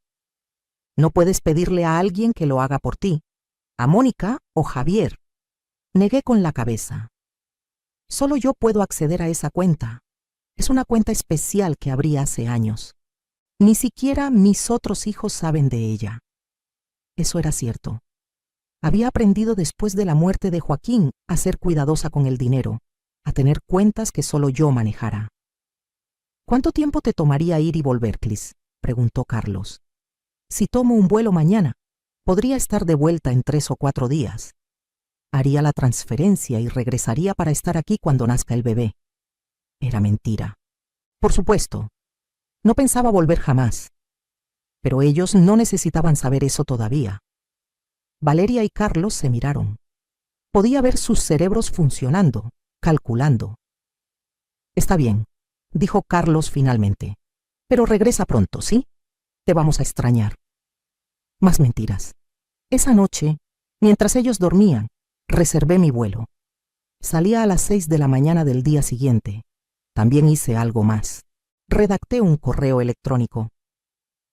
«No puedes pedirle a alguien que lo haga por ti, a Mónica o Javier». Negué con la cabeza. «Solo yo puedo acceder a esa cuenta. Es una cuenta especial que abrí hace años. Ni siquiera mis otros hijos saben de ella». Eso era cierto. Había aprendido después de la muerte de Joaquín a ser cuidadosa con el dinero, a tener cuentas que solo yo manejara. «¿Cuánto tiempo te tomaría ir y volver, Clis?», preguntó Carlos. «Si tomo un vuelo mañana, podría estar de vuelta en 3 o 4 días. Haría la transferencia y regresaría para estar aquí cuando nazca el bebé». Era mentira. Por supuesto. No pensaba volver jamás. Pero ellos no necesitaban saber eso todavía. Valeria y Carlos se miraron. Podía ver sus cerebros funcionando, calculando. «Está bien», dijo Carlos finalmente. «Pero regresa pronto, ¿sí? Te vamos a extrañar». Más mentiras. Esa noche, mientras ellos dormían, reservé mi vuelo. Salía a las 6 de la mañana del día siguiente. También hice algo más. Redacté un correo electrónico.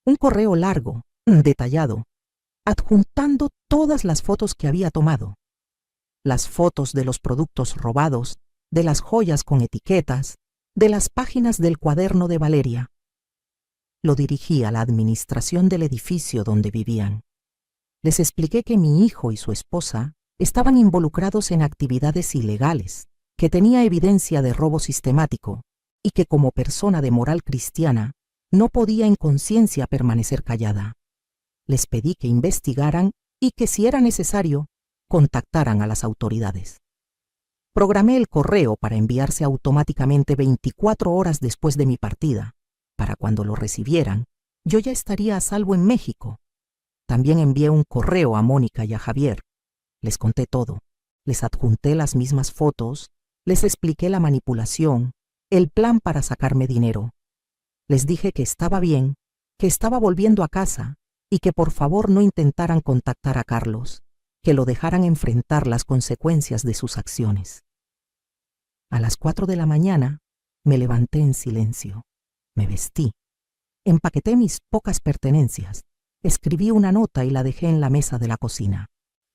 Un correo largo, detallado, adjuntando todas las fotos que había tomado. Las fotos de los productos robados, de las joyas con etiquetas, de las páginas del cuaderno de Valeria. Lo dirigí a la administración del edificio donde vivían. Les expliqué que mi hijo y su esposa estaban involucrados en actividades ilegales, que tenía evidencia de robo sistemático y que como persona de moral cristiana no podía en conciencia permanecer callada. Les pedí que investigaran y que si era necesario, contactaran a las autoridades. Programé el correo para enviarse automáticamente 24 horas después de mi partida. Para cuando lo recibieran, yo ya estaría a salvo en México. También envié un correo a Mónica y a Javier. Les conté todo. Les adjunté las mismas fotos, les expliqué la manipulación, el plan para sacarme dinero. Les dije que estaba bien, que estaba volviendo a casa y que por favor no intentaran contactar a Carlos, que lo dejaran enfrentar las consecuencias de sus acciones. A las 4 de la mañana me levanté en silencio, me vestí, empaqueté mis pocas pertenencias, escribí una nota y la dejé en la mesa de la cocina.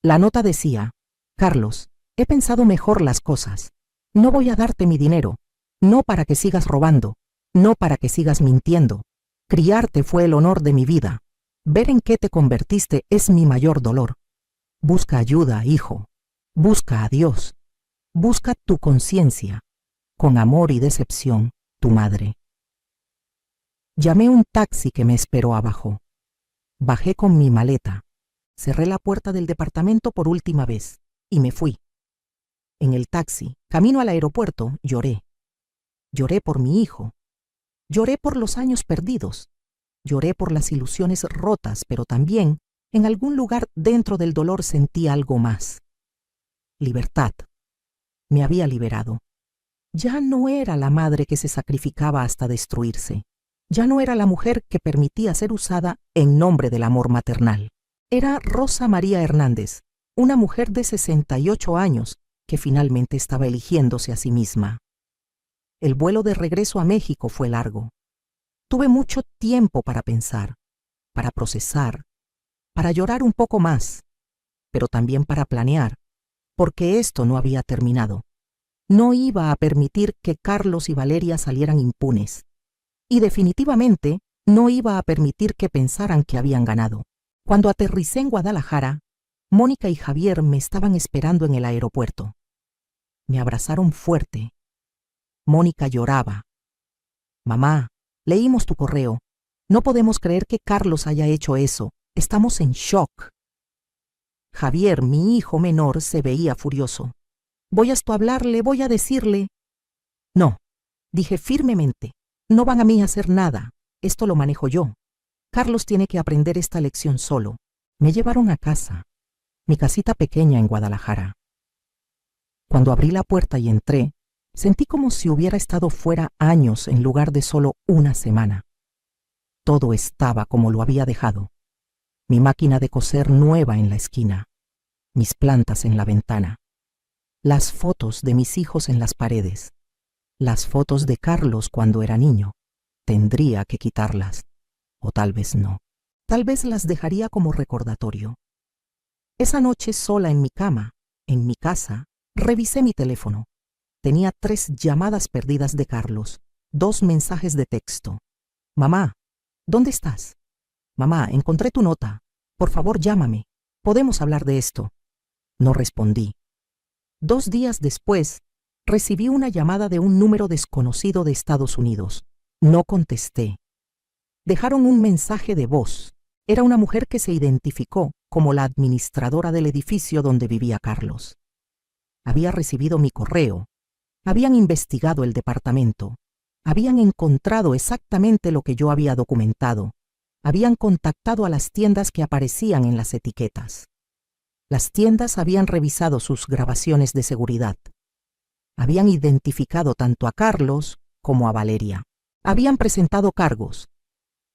La nota decía: «Carlos, he pensado mejor las cosas. No voy a darte mi dinero, no para que sigas robando, no para que sigas mintiendo. Criarte fue el honor de mi vida. Ver en qué te convertiste es mi mayor dolor. Busca ayuda, hijo. Busca a Dios. Busca tu conciencia. Con amor y decepción, tu madre». Llamé un taxi que me esperó abajo. Bajé con mi maleta. Cerré la puerta del departamento por última vez y me fui. En el taxi, camino al aeropuerto, lloré. Lloré por mi hijo. Lloré por los años perdidos. Lloré por las ilusiones rotas, pero también, en algún lugar dentro del dolor sentí algo más. Libertad. Me había liberado. Ya no era la madre que se sacrificaba hasta destruirse. Ya no era la mujer que permitía ser usada en nombre del amor maternal. Era Rosa María Hernández, una mujer de 68 años que finalmente estaba eligiéndose a sí misma. El vuelo de regreso a México fue largo. Tuve mucho tiempo para pensar, para procesar, para llorar un poco más, pero también para planear, porque esto no había terminado. No iba a permitir que Carlos y Valeria salieran impunes. Y definitivamente no iba a permitir que pensaran que habían ganado. Cuando aterricé en Guadalajara, Mónica y Javier me estaban esperando en el aeropuerto. Me abrazaron fuerte. Mónica lloraba. «Mamá, leímos tu correo. No podemos creer que Carlos haya hecho eso. Estamos en shock». Javier, mi hijo menor, se veía furioso. «Voy a hablarle, voy a decirle». «No», dije firmemente. «No van a mí a hacer nada. Esto lo manejo yo. Carlos tiene que aprender esta lección solo». Me llevaron a casa, mi casita pequeña en Guadalajara. Cuando abrí la puerta y entré, sentí como si hubiera estado fuera años en lugar de solo una semana. Todo estaba como lo había dejado. Mi máquina de coser nueva en la esquina, mis plantas en la ventana, las fotos de mis hijos en las paredes, las fotos de Carlos cuando era niño. Tendría que quitarlas, o tal vez no. Tal vez las dejaría como recordatorio. Esa noche sola en mi cama, en mi casa, revisé mi teléfono. Tenía 3 llamadas perdidas de Carlos, 2 mensajes de texto. «Mamá, ¿dónde estás? Mamá, encontré tu nota. Por favor, llámame. Podemos hablar de esto». No respondí. 2 días después, recibí una llamada de un número desconocido de Estados Unidos. No contesté. Dejaron un mensaje de voz. Era una mujer que se identificó como la administradora del edificio donde vivía Carlos. Había recibido mi correo. Habían investigado el departamento. Habían encontrado exactamente lo que yo había documentado. Habían contactado a las tiendas que aparecían en las etiquetas. Las tiendas habían revisado sus grabaciones de seguridad. Habían identificado tanto a Carlos como a Valeria. Habían presentado cargos.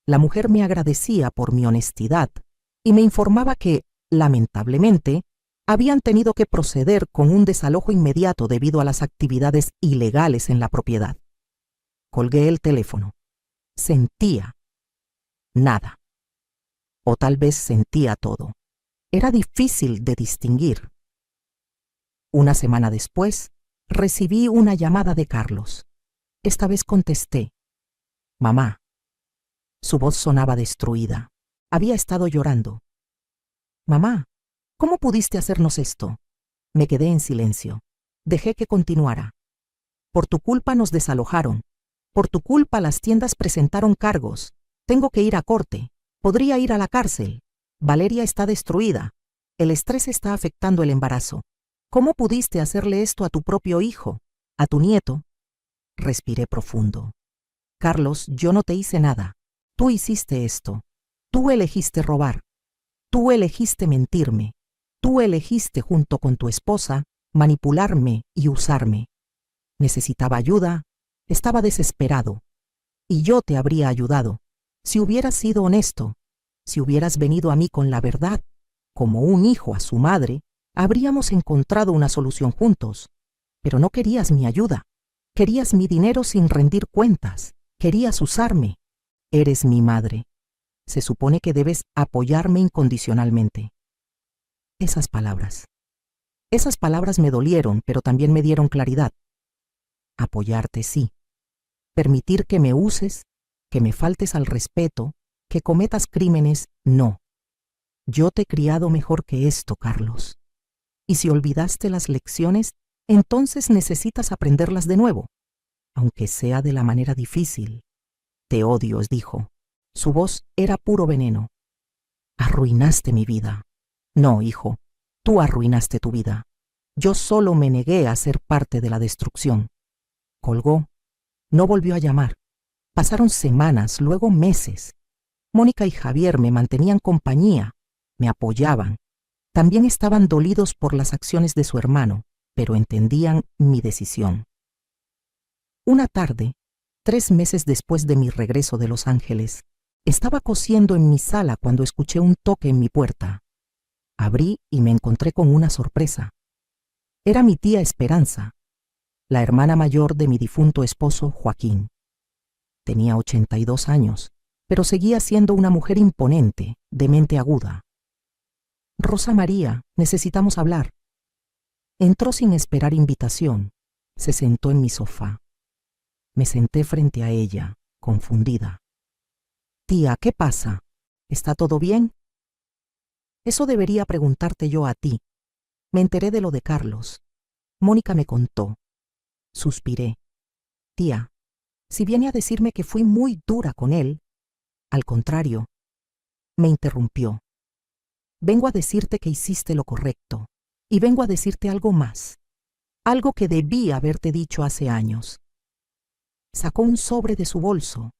La mujer me agradecía por mi honestidad y me informaba que, lamentablemente, habían tenido que proceder con un desalojo inmediato debido a las actividades ilegales en la propiedad. Colgué el teléfono. Sentía nada. O tal vez sentía todo. Era difícil de distinguir. Una semana después, recibí una llamada de Carlos. Esta vez contesté. Mamá. Su voz sonaba destruida. Había estado llorando. Mamá, ¿cómo pudiste hacernos esto? Me quedé en silencio. Dejé que continuara. Por tu culpa nos desalojaron. Por tu culpa las tiendas presentaron cargos. Tengo que ir a corte. Podría ir a la cárcel. Valeria está destruida. El estrés está afectando el embarazo. ¿Cómo pudiste hacerle esto a tu propio hijo, a tu nieto? Respiré profundo. Carlos, yo no te hice nada. Tú hiciste esto. Tú elegiste robar. Tú elegiste mentirme. Tú elegiste, junto con tu esposa, manipularme y usarme. Necesitaba ayuda. Estaba desesperado. Y yo te habría ayudado. Si hubieras sido honesto, si hubieras venido a mí con la verdad, como un hijo a su madre, habríamos encontrado una solución juntos. Pero no querías mi ayuda. Querías mi dinero sin rendir cuentas. Querías usarme. Eres mi madre. Se supone que debes apoyarme incondicionalmente. Esas palabras me dolieron, pero también me dieron claridad. Apoyarte sí. Permitir que me uses, que me faltes al respeto, que cometas crímenes, no. Yo te he criado mejor que esto, Carlos. Y si olvidaste las lecciones, entonces necesitas aprenderlas de nuevo, aunque sea de la manera difícil. Te odio, dijo. Su voz era puro veneno. Arruinaste mi vida. No, hijo, tú arruinaste tu vida. Yo solo me negué a ser parte de la destrucción. Colgó. No volvió a llamar. Pasaron semanas, luego meses. Mónica y Javier me mantenían compañía, me apoyaban. También estaban dolidos por las acciones de su hermano, pero entendían mi decisión. Una tarde, 3 meses después de mi regreso de Los Ángeles, estaba cosiendo en mi sala cuando escuché un toque en mi puerta. Abrí y me encontré con una sorpresa. Era mi tía Esperanza, la hermana mayor de mi difunto esposo Joaquín. Tenía 82 años, pero seguía siendo una mujer imponente, de mente aguda. Rosa María, necesitamos hablar. Entró sin esperar invitación. Se sentó en mi sofá. Me senté frente a ella, confundida. Tía, ¿qué pasa? ¿Está todo bien? Eso debería preguntarte yo a ti. Me enteré de lo de Carlos. Mónica me contó. Suspiré. Tía, si viene a decirme que fui muy dura con él, al contrario, me interrumpió. Vengo a decirte que hiciste lo correcto, y vengo a decirte algo más, algo que debí haberte dicho hace años. Sacó un sobre de su bolso,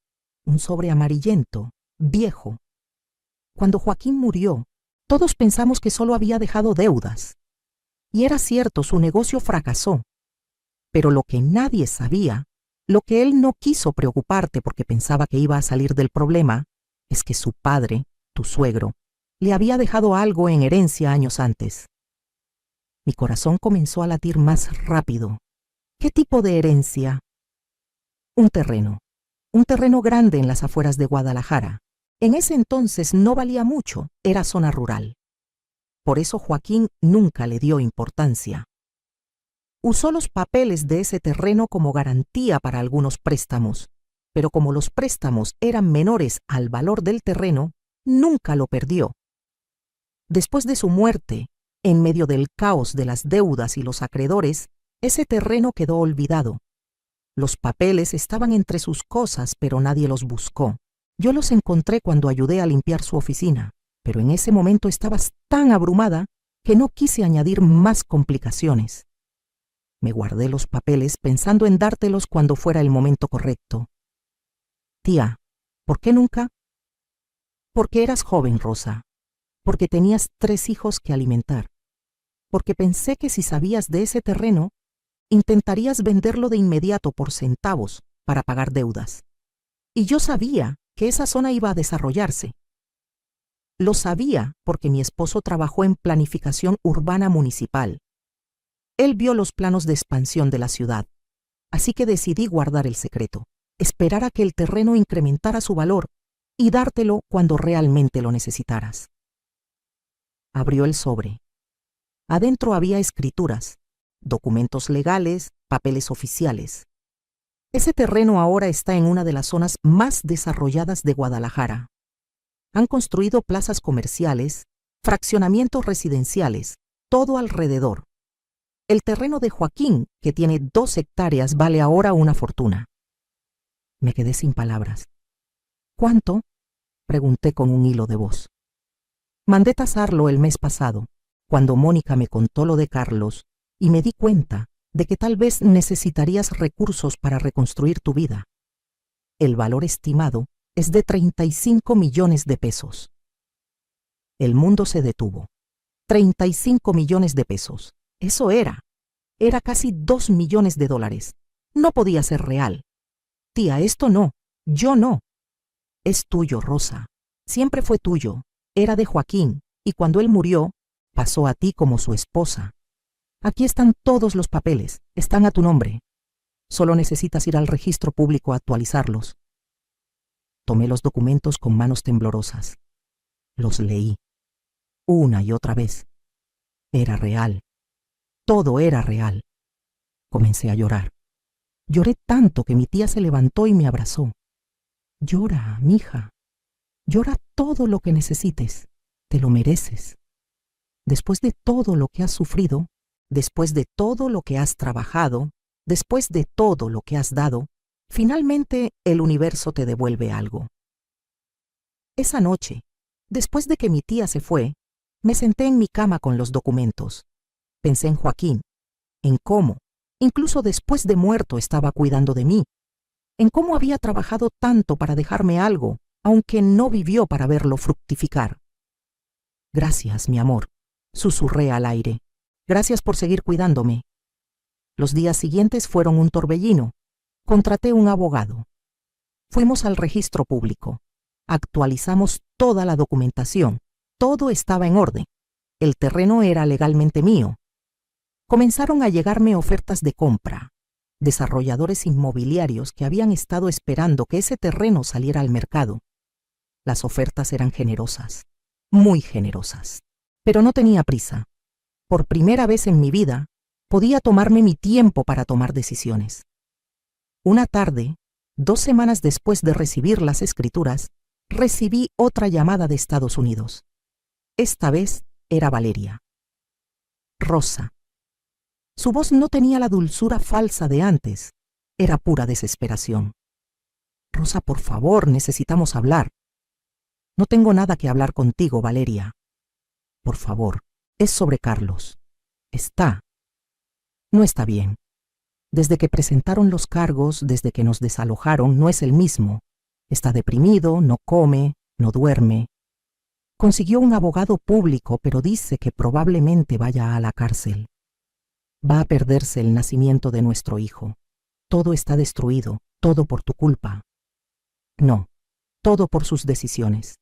un sobre amarillento, viejo. Cuando Joaquín murió, todos pensamos que solo había dejado deudas. Y era cierto, su negocio fracasó. Pero lo que nadie sabía, lo que él no quiso preocuparte porque pensaba que iba a salir del problema, es que su padre, tu suegro, le había dejado algo en herencia años antes. Mi corazón comenzó a latir más rápido. ¿Qué tipo de herencia? Un terreno grande en las afueras de Guadalajara. En ese entonces no valía mucho, era zona rural. Por eso Joaquín nunca le dio importancia. Usó los papeles de ese terreno como garantía para algunos préstamos, pero como los préstamos eran menores al valor del terreno, nunca lo perdió. Después de su muerte, en medio del caos de las deudas y los acreedores, ese terreno quedó olvidado. Los papeles estaban entre sus cosas, pero nadie los buscó. Yo los encontré cuando ayudé a limpiar su oficina, pero en ese momento estabas tan abrumada que no quise añadir más complicaciones. Me guardé los papeles pensando en dártelos cuando fuera el momento correcto. Tía, ¿por qué nunca? Porque eras joven, Rosa. Porque tenías 3 hijos que alimentar. porque pensé que si sabías de ese terreno, intentarías venderlo de inmediato por centavos para pagar deudas. Y yo sabía que esa zona iba a desarrollarse. Lo sabía porque mi esposo trabajó en planificación urbana municipal. Él vio los planos de expansión de la ciudad, así que decidí guardar el secreto, esperar a que el terreno incrementara su valor y dártelo cuando realmente lo necesitaras. Abrió el sobre. Adentro había escrituras, documentos legales, papeles oficiales. Ese terreno ahora está en una de las zonas más desarrolladas de Guadalajara. Han construido plazas comerciales, fraccionamientos residenciales, todo alrededor. El terreno de Joaquín, que tiene 2 hectáreas, vale ahora una fortuna. Me quedé sin palabras. ¿Cuánto? Pregunté con un hilo de voz. Mandé tasarlo el mes pasado, cuando Mónica me contó lo de Carlos, y me di cuenta de que tal vez necesitarías recursos para reconstruir tu vida. El valor estimado es de 35 millones de pesos. El mundo se detuvo. 35 millones de pesos. Eso era casi 2 millones de dólares. No podía ser real. Tía, esto no, yo no. Es tuyo, Rosa. Siempre fue tuyo. Era de Joaquín, y cuando él murió, pasó a ti como su esposa. Aquí están todos los papeles, están a tu nombre. Solo necesitas ir al registro público a actualizarlos. Tomé los documentos con manos temblorosas. Los leí. Una y otra vez. Era real. Todo era real. Comencé a llorar. Lloré tanto que mi tía se levantó y me abrazó. Llora, mija. Llora todo lo que necesites. Te lo mereces. Después de todo lo que has sufrido, después de todo lo que has trabajado, después de todo lo que has dado, finalmente el universo te devuelve algo. Esa noche, después de que mi tía se fue, me senté en mi cama con los documentos. Pensé en Joaquín, en cómo, incluso después de muerto, estaba cuidando de mí, en cómo había trabajado tanto para dejarme algo, aunque no vivió para verlo fructificar. Gracias, mi amor, susurré al aire. Gracias por seguir cuidándome. Los días siguientes fueron un torbellino. Contraté un abogado. Fuimos al registro público. Actualizamos toda la documentación. Todo estaba en orden. El terreno era legalmente mío. Comenzaron a llegarme ofertas de compra. Desarrolladores inmobiliarios que habían estado esperando que ese terreno saliera al mercado. Las ofertas eran generosas, muy generosas. Pero no tenía prisa. Por primera vez en mi vida, podía tomarme mi tiempo para tomar decisiones. Una tarde, 2 semanas después de recibir las escrituras, recibí otra llamada de Estados Unidos. Esta vez era Valeria. Rosa. Su voz no tenía la dulzura falsa de antes. Era pura desesperación. Rosa, por favor, necesitamos hablar. No tengo nada que hablar contigo, Valeria. Por favor, es sobre Carlos. No está bien. Desde que presentaron los cargos, desde que nos desalojaron, no es el mismo. Está deprimido, no come, no duerme. Consiguió un abogado público, pero dice que probablemente vaya a la cárcel. Va a perderse el nacimiento de nuestro hijo. Todo está destruido, todo por tu culpa. No, todo por sus decisiones.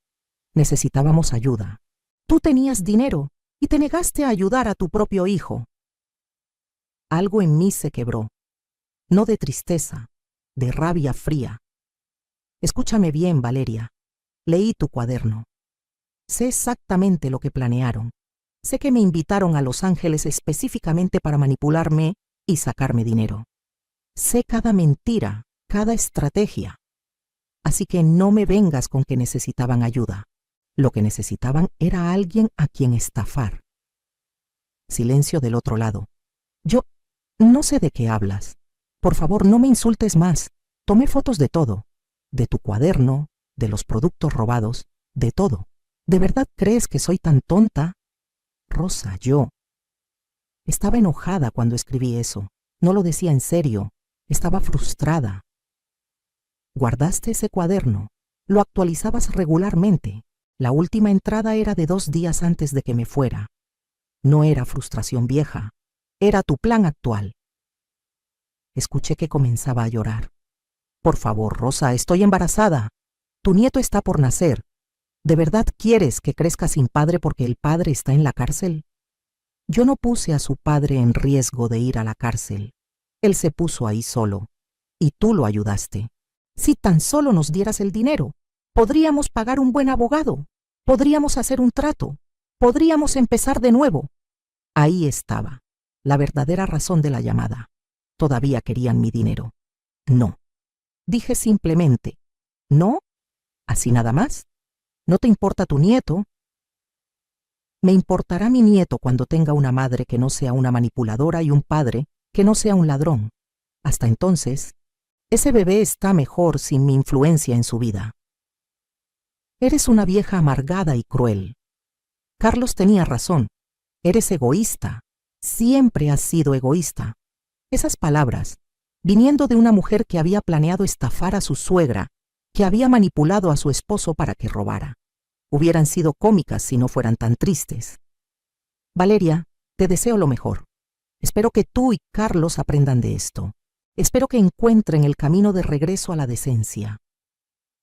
Necesitábamos ayuda. Tú tenías dinero y te negaste a ayudar a tu propio hijo. Algo en mí se quebró. No de tristeza, de rabia fría. Escúchame bien, Valeria. Leí tu cuaderno. Sé exactamente lo que planearon. Sé que me invitaron a Los Ángeles específicamente para manipularme y sacarme dinero. Sé cada mentira, cada estrategia. Así que no me vengas con que necesitaban ayuda. Lo que necesitaban era alguien a quien estafar. Silencio del otro lado. Yo no sé de qué hablas. Por favor, no me insultes más. Tomé fotos de todo. De tu cuaderno, de los productos robados, de todo. ¿De verdad crees que soy tan tonta? Rosa, yo. Estaba enojada cuando escribí eso. No lo decía en serio. Estaba frustrada. Guardaste ese cuaderno. Lo actualizabas regularmente. La última entrada era de 2 días antes de que me fuera. No era frustración vieja, era tu plan actual. Escuché que comenzaba a llorar. Por favor, Rosa, estoy embarazada. Tu nieto está por nacer. ¿De verdad quieres que crezca sin padre porque el padre está en la cárcel? Yo no puse a su padre en riesgo de ir a la cárcel. Él se puso ahí solo. Y tú lo ayudaste. Si tan solo nos dieras el dinero, podríamos pagar un buen abogado. Podríamos hacer un trato. Podríamos empezar de nuevo. Ahí estaba, la verdadera razón de la llamada. Todavía querían mi dinero. No. Dije simplemente, ¿no? ¿Así nada más? ¿No te importa tu nieto? Me importará mi nieto cuando tenga una madre que no sea una manipuladora y un padre que no sea un ladrón. Hasta entonces, ese bebé está mejor sin mi influencia en su vida. Eres una vieja amargada y cruel. Carlos tenía razón. Eres egoísta. Siempre has sido egoísta. Esas palabras, viniendo de una mujer que había planeado estafar a su suegra, que había manipulado a su esposo para que robara, hubieran sido cómicas si no fueran tan tristes. Valeria, te deseo lo mejor. Espero que tú y Carlos aprendan de esto. Espero que encuentren el camino de regreso a la decencia.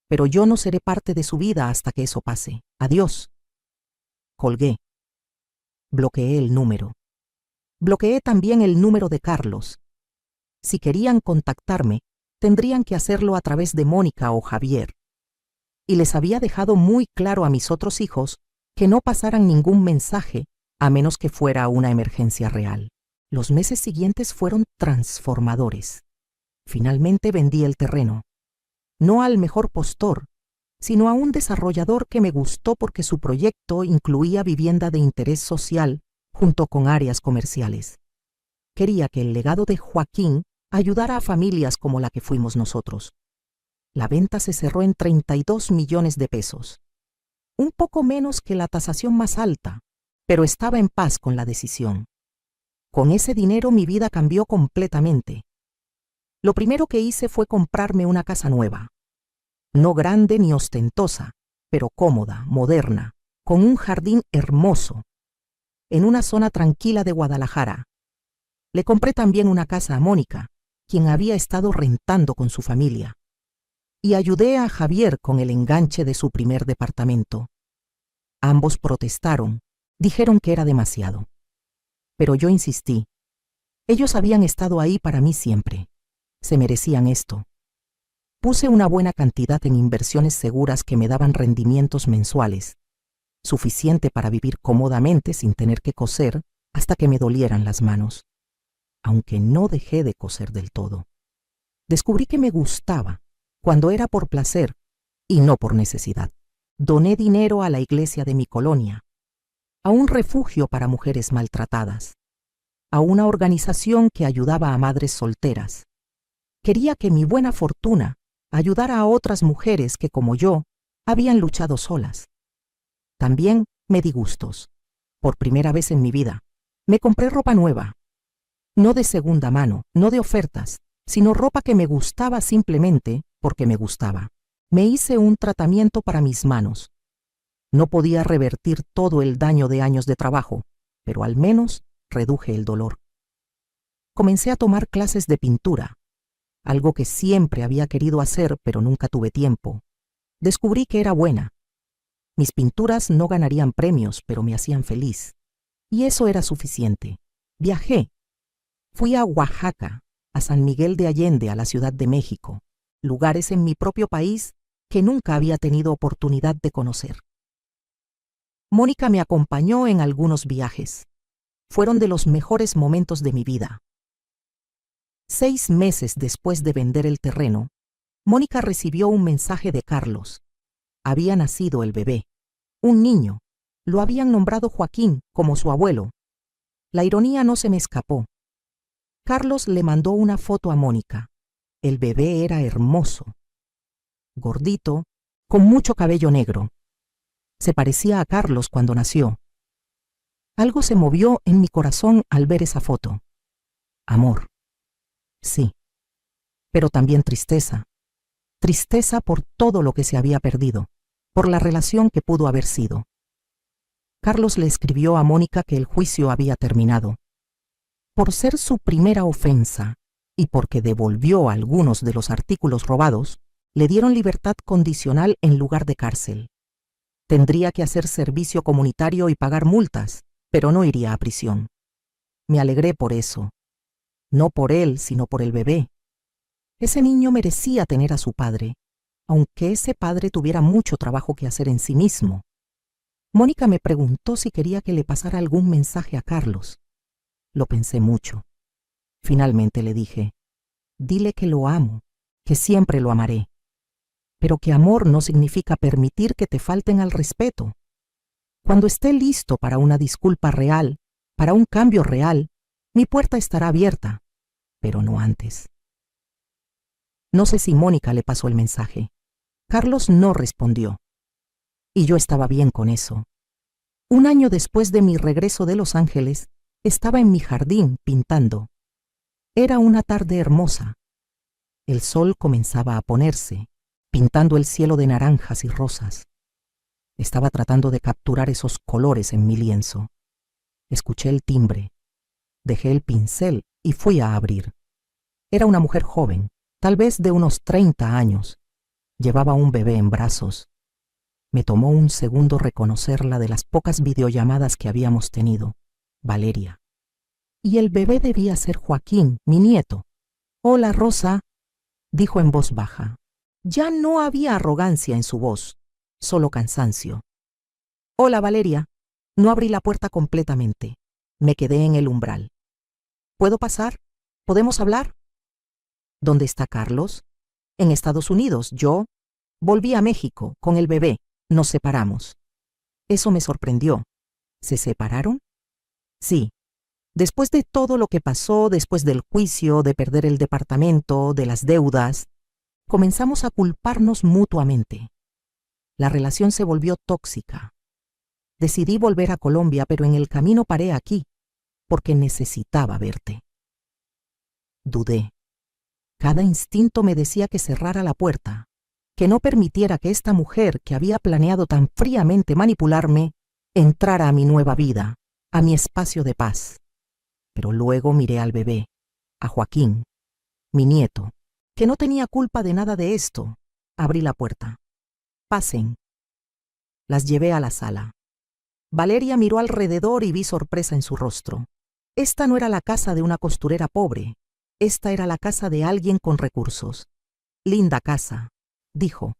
Pero yo no seré parte de su vida hasta que eso pase. Adiós. Colgué. Bloqueé el número. Bloqueé también el número de Carlos. Si querían contactarme, tendrían que hacerlo a través de Mónica o Javier. Y les había dejado muy claro a mis otros hijos que no pasaran ningún mensaje a menos que fuera una emergencia real. Los meses siguientes fueron transformadores. Finalmente vendí el terreno. No al mejor postor, sino a un desarrollador que me gustó porque su proyecto incluía vivienda de interés social junto con áreas comerciales. Quería que el legado de Joaquín ayudara a familias como la que fuimos nosotros. La venta se cerró en 32 millones de pesos. Un poco menos que la tasación más alta, pero estaba en paz con la decisión. Con ese dinero mi vida cambió completamente. Lo primero que hice fue comprarme una casa nueva. No grande ni ostentosa, pero cómoda, moderna, con un jardín hermoso, en una zona tranquila de Guadalajara. Le compré también una casa a Mónica, quien había estado rentando con su familia. Y ayudé a Javier con el enganche de su primer departamento. Ambos protestaron, dijeron que era demasiado. Pero yo insistí. Ellos habían estado ahí para mí siempre. Se merecían esto. Puse una buena cantidad en inversiones seguras que me daban rendimientos mensuales, suficiente para vivir cómodamente sin tener que coser hasta que me dolieran las manos. Aunque no dejé de coser del todo. Descubrí que me gustaba, cuando era por placer y no por necesidad. Doné dinero a la iglesia de mi colonia, a un refugio para mujeres maltratadas, a una organización que ayudaba a madres solteras. Quería que mi buena fortuna ayudara a otras mujeres que, como yo, habían luchado solas. También me di gustos. Por primera vez en mi vida, me compré ropa nueva. No de segunda mano, no de ofertas, sino ropa que me gustaba simplemente porque me gustaba. Me hice un tratamiento para mis manos. No podía revertir todo el daño de años de trabajo, pero al menos reduje el dolor. Comencé a tomar clases de pintura, algo que siempre había querido hacer, pero nunca tuve tiempo. Descubrí que era buena. Mis pinturas no ganarían premios, pero me hacían feliz. Y eso era suficiente. Viajé. Fui a Oaxaca, a San Miguel de Allende, a la Ciudad de México, lugares en mi propio país que nunca había tenido oportunidad de conocer. Mónica me acompañó en algunos viajes. Fueron de los mejores momentos de mi vida. 6 meses después de vender el terreno, Mónica recibió un mensaje de Carlos. Había nacido el bebé, un niño. Lo habían nombrado Joaquín, como su abuelo. La ironía no se me escapó. Carlos le mandó una foto a Mónica. El bebé era hermoso. Gordito, con mucho cabello negro. Se parecía a Carlos cuando nació. Algo se movió en mi corazón al ver esa foto. Amor. Sí. Pero también tristeza. Tristeza por todo lo que se había perdido, por la relación que pudo haber sido. Carlos le escribió a Mónica que el juicio había terminado. Por ser su primera ofensa y porque devolvió algunos de los artículos robados, le dieron libertad condicional en lugar de cárcel. Tendría que hacer servicio comunitario y pagar multas, pero no iría a prisión. Me alegré por eso. No por él, sino por el bebé. Ese niño merecía tener a su padre, aunque ese padre tuviera mucho trabajo que hacer en sí mismo. Mónica me preguntó si quería que le pasara algún mensaje a Carlos. Lo pensé mucho. Finalmente le dije, dile que lo amo, que siempre lo amaré, pero que amor no significa permitir que te falten al respeto. Cuando esté listo para una disculpa real, para un cambio real, mi puerta estará abierta, pero no antes. No sé si Mónica le pasó el mensaje. Carlos no respondió. Y yo estaba bien con eso. Un año después de mi regreso de Los Ángeles, estaba en mi jardín pintando. Era una tarde hermosa. El sol comenzaba a ponerse, pintando el cielo de naranjas y rosas. Estaba tratando de capturar esos colores en mi lienzo. Escuché el timbre. Dejé el pincel y fui a abrir. Era una mujer joven, tal vez de unos 30 años. Llevaba un bebé en brazos. Me tomó un segundo reconocerla de las pocas videollamadas que habíamos tenido. Valeria. Y el bebé debía ser Joaquín, mi nieto. «Hola, Rosa», dijo en voz baja. Ya no había arrogancia en su voz, solo cansancio. «Hola, Valeria». No abrí la puerta completamente. Me quedé en el umbral. «¿Puedo pasar? ¿Podemos hablar?» «¿Dónde está Carlos?» «En Estados Unidos. Yo volví a México con el bebé. Nos separamos». Eso me sorprendió. ¿Se separaron? Sí. Después de todo lo que pasó, después del juicio, de perder el departamento, de las deudas, comenzamos a culparnos mutuamente. La relación se volvió tóxica. Decidí volver a Colombia, pero en el camino paré aquí, porque necesitaba verte. Dudé. Cada instinto me decía que cerrara la puerta, que no permitiera que esta mujer que había planeado tan fríamente manipularme entrara a mi nueva vida, a mi espacio de paz. Pero luego miré al bebé, a Joaquín, mi nieto, que no tenía culpa de nada de esto. Abrí la puerta. «Pasen». Las llevé a la sala. Valeria miró alrededor y vi sorpresa en su rostro. Esta no era la casa de una costurera pobre. Esta era la casa de alguien con recursos. «Linda casa», dijo.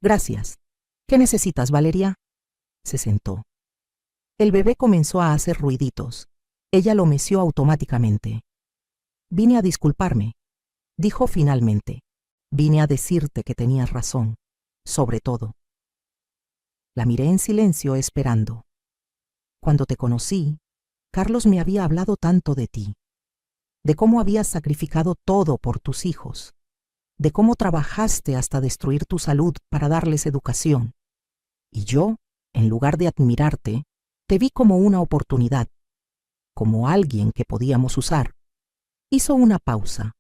«Gracias. ¿Qué necesitas, Valeria?» Se sentó. El bebé comenzó a hacer ruiditos. Ella lo meció automáticamente. «Vine a disculparme», dijo finalmente. «Vine a decirte que tenías razón, sobre todo». La miré en silencio esperando. Cuando te conocí, Carlos me había hablado tanto de ti, de cómo habías sacrificado todo por tus hijos, de cómo trabajaste hasta destruir tu salud para darles educación. Y yo, en lugar de admirarte, te vi como una oportunidad, como alguien que podíamos usar. Hizo una pausa.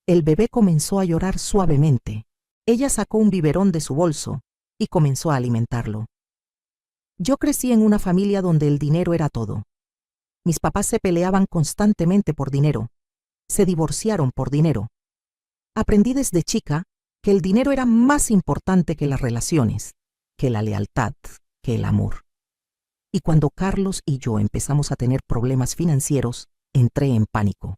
El bebé comenzó a llorar suavemente. Ella sacó un biberón de su bolso y comenzó a alimentarlo. Yo crecí en una familia donde el dinero era todo. Mis papás se peleaban constantemente por dinero. Se divorciaron por dinero. Aprendí desde chica que el dinero era más importante que las relaciones, que la lealtad, que el amor. Y cuando Carlos y yo empezamos a tener problemas financieros, entré en pánico.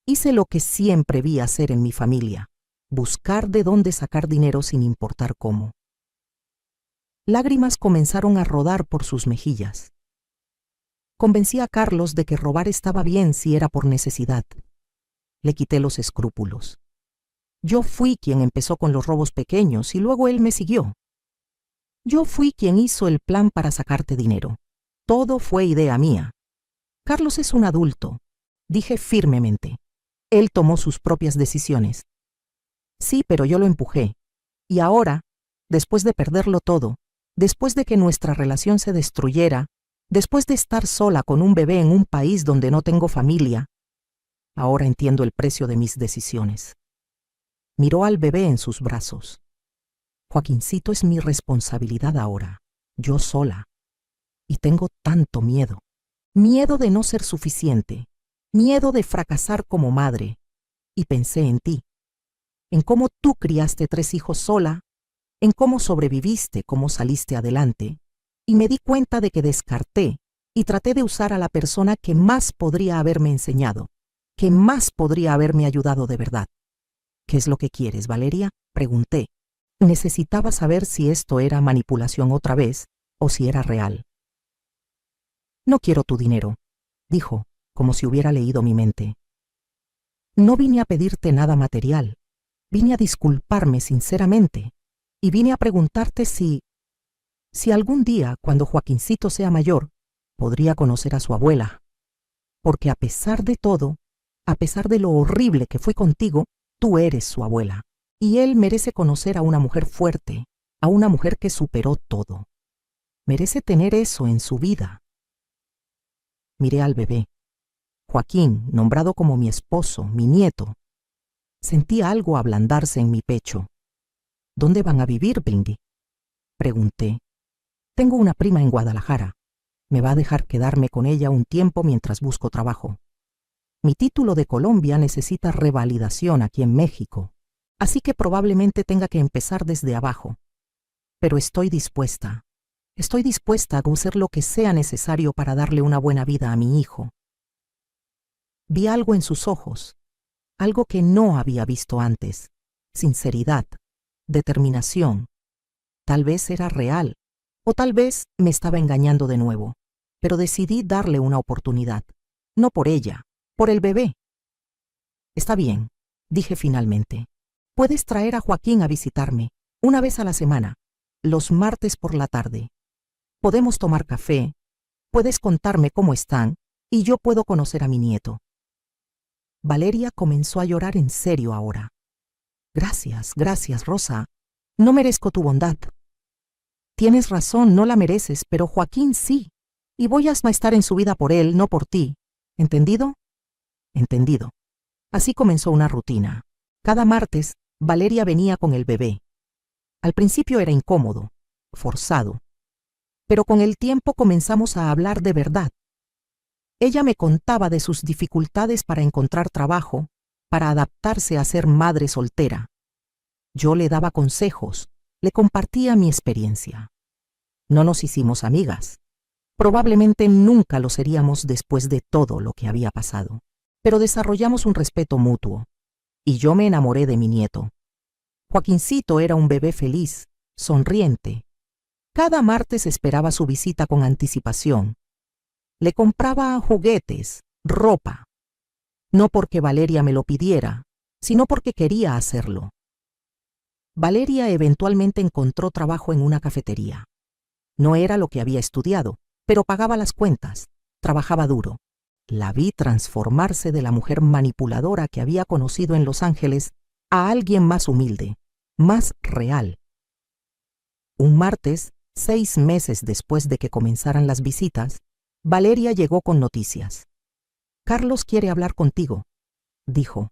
Hice lo que siempre vi hacer en mi familia, buscar de dónde sacar dinero sin importar cómo. Lágrimas comenzaron a rodar por sus mejillas. Convencí a Carlos de que robar estaba bien si era por necesidad. Le quité los escrúpulos. Yo fui quien empezó con los robos pequeños y luego él me siguió. Yo fui quien hizo el plan para sacarte dinero. Todo fue idea mía. Carlos es un adulto, dije firmemente. Él tomó sus propias decisiones. Sí, pero yo lo empujé. Y ahora, después de perderlo todo, después de que nuestra relación se destruyera, después de estar sola con un bebé en un país donde no tengo familia, ahora entiendo el precio de mis decisiones. Miró al bebé en sus brazos. Joaquincito es mi responsabilidad ahora, yo sola. Y tengo tanto miedo. Miedo de no ser suficiente. Miedo de fracasar como madre. Y pensé en ti. En cómo tú criaste 3 hijos sola. En cómo sobreviviste, cómo saliste adelante. Y me di cuenta de que descarté y traté de usar a la persona que más podría haberme enseñado, que más podría haberme ayudado de verdad. ¿Qué es lo que quieres, Valeria?, pregunté. Necesitaba saber si esto era manipulación otra vez o si era real. No quiero tu dinero, dijo, como si hubiera leído mi mente. No vine a pedirte nada material. Vine a disculparme sinceramente y vine a preguntarte si algún día, cuando Joaquincito sea mayor, podría conocer a su abuela. Porque a pesar de todo, a pesar de lo horrible que fui contigo, tú eres su abuela. Y él merece conocer a una mujer fuerte, a una mujer que superó todo. Merece tener eso en su vida. Miré al bebé. Joaquín, nombrado como mi esposo, mi nieto. Sentí algo ablandarse en mi pecho. ¿Dónde van a vivir, Blindy?, pregunté. Tengo una prima en Guadalajara. Me va a dejar quedarme con ella un tiempo mientras busco trabajo. Mi título de Colombia necesita revalidación aquí en México, así que probablemente tenga que empezar desde abajo. Pero estoy dispuesta a hacer lo que sea necesario para darle una buena vida a mi hijo. Vi algo en sus ojos, algo que no había visto antes: sinceridad, determinación. Tal vez era real, o tal vez me estaba engañando de nuevo, pero decidí darle una oportunidad. No por ella, por el bebé. Está bien, dije finalmente. Puedes traer a Joaquín a visitarme, una vez a la semana, los martes por la tarde. Podemos tomar café, puedes contarme cómo están, y yo puedo conocer a mi nieto. Valeria comenzó a llorar en serio ahora. Gracias, Rosa. No merezco tu bondad. Tienes razón, no la mereces, pero Joaquín sí. Y voy a estar en su vida por él, no por ti. ¿Entendido? Entendido. Así comenzó una rutina. Cada martes, Valeria venía con el bebé. Al principio era incómodo, forzado. Pero con el tiempo comenzamos a hablar de verdad. Ella me contaba de sus dificultades para encontrar trabajo, para adaptarse a ser madre soltera. Yo le daba consejos, le compartía mi experiencia. No nos hicimos amigas. Probablemente nunca lo seríamos después de todo lo que había pasado. Pero desarrollamos un respeto mutuo. Y yo me enamoré de mi nieto. Joaquincito era un bebé feliz, sonriente. Cada martes esperaba su visita con anticipación. Le compraba juguetes, ropa. No porque Valeria me lo pidiera, sino porque quería hacerlo. Valeria eventualmente encontró trabajo en una cafetería. No era lo que había estudiado, pero pagaba las cuentas, trabajaba duro. La vi transformarse de la mujer manipuladora que había conocido en Los Ángeles a alguien más humilde, más real. Un martes, 6 meses después de que comenzaran las visitas, Valeria llegó con noticias. Carlos quiere hablar contigo, dijo.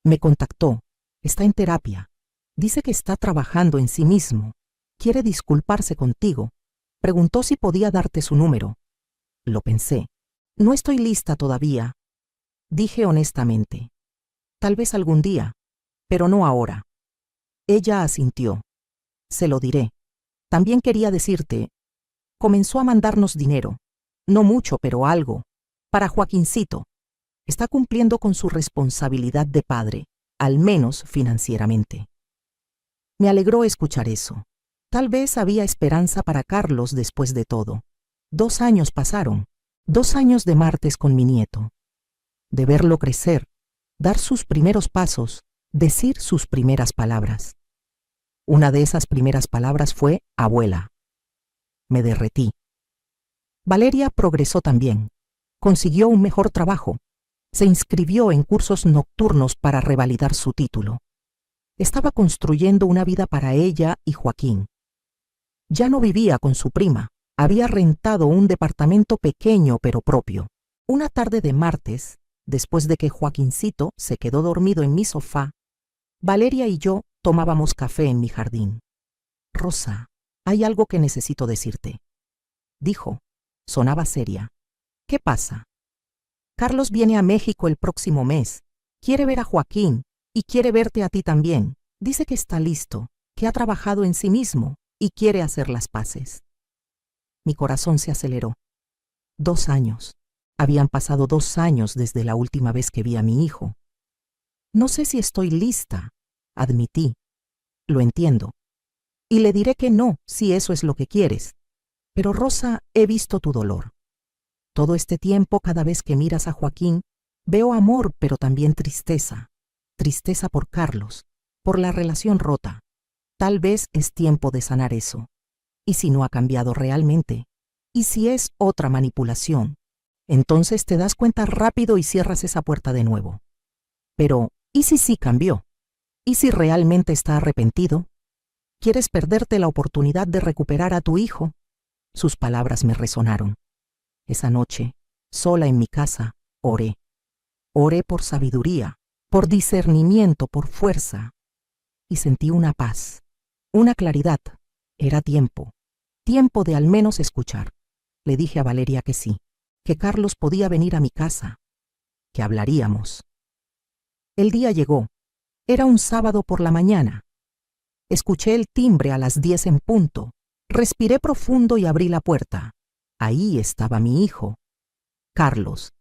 Me contactó, está en terapia. Dice que está trabajando en sí mismo. Quiere disculparse contigo. Preguntó si podía darte su número. Lo pensé. No estoy lista todavía, dije honestamente. Tal vez algún día, pero no ahora. Ella asintió. Se lo diré. También quería decirte, comenzó a mandarnos dinero. No mucho, pero algo. Para Joaquincito. Está cumpliendo con su responsabilidad de padre, al menos financieramente. Me alegró escuchar eso. Tal vez había esperanza para Carlos después de todo. 2 años pasaron. 2 años de martes con mi nieto. De verlo crecer, dar sus primeros pasos, decir sus primeras palabras. Una de esas primeras palabras fue abuela. Me derretí. Valeria progresó también. Consiguió un mejor trabajo. Se inscribió en cursos nocturnos para revalidar su título. Estaba construyendo una vida para ella y Joaquín. Ya no vivía con su prima. Había rentado un departamento pequeño pero propio. Una tarde de martes, después de que Joaquincito se quedó dormido en mi sofá, Valeria y yo tomábamos café en mi jardín. Rosa, hay algo que necesito decirte, dijo, Sonaba seria. ¿Qué pasa? Carlos viene a México el próximo mes. Quiere ver a Joaquín y quiere verte a ti también. Dice que está listo, que ha trabajado en sí mismo y quiere hacer las paces. Mi corazón se aceleró. 2 años. Habían pasado 2 años desde la última vez que vi a mi hijo. No sé si estoy lista, admití. Lo entiendo. Y le diré que no, si eso es lo que quieres. Pero Rosa, he visto tu dolor. Todo este tiempo, cada vez que miras a Joaquín, veo amor, pero también tristeza. Tristeza por Carlos, por la relación rota. Tal vez es tiempo de sanar eso. ¿Y si no ha cambiado realmente? ¿Y si es otra manipulación? Entonces te das cuenta rápido y cierras esa puerta de nuevo. Pero, ¿y si sí cambió? ¿Y si realmente está arrepentido? ¿Quieres perderte la oportunidad de recuperar a tu hijo? Sus palabras me resonaron. Esa noche, sola en mi casa, oré. Oré por sabiduría, por discernimiento, por fuerza. Y sentí una paz, una claridad. Era tiempo. Tiempo de al menos escuchar. Le dije a Valeria que sí, que Carlos podía venir a mi casa, que hablaríamos. El día llegó. Era un sábado por la mañana. Escuché el timbre a las 10 en punto. Respiré profundo y abrí la puerta. Ahí estaba mi hijo, Carlos.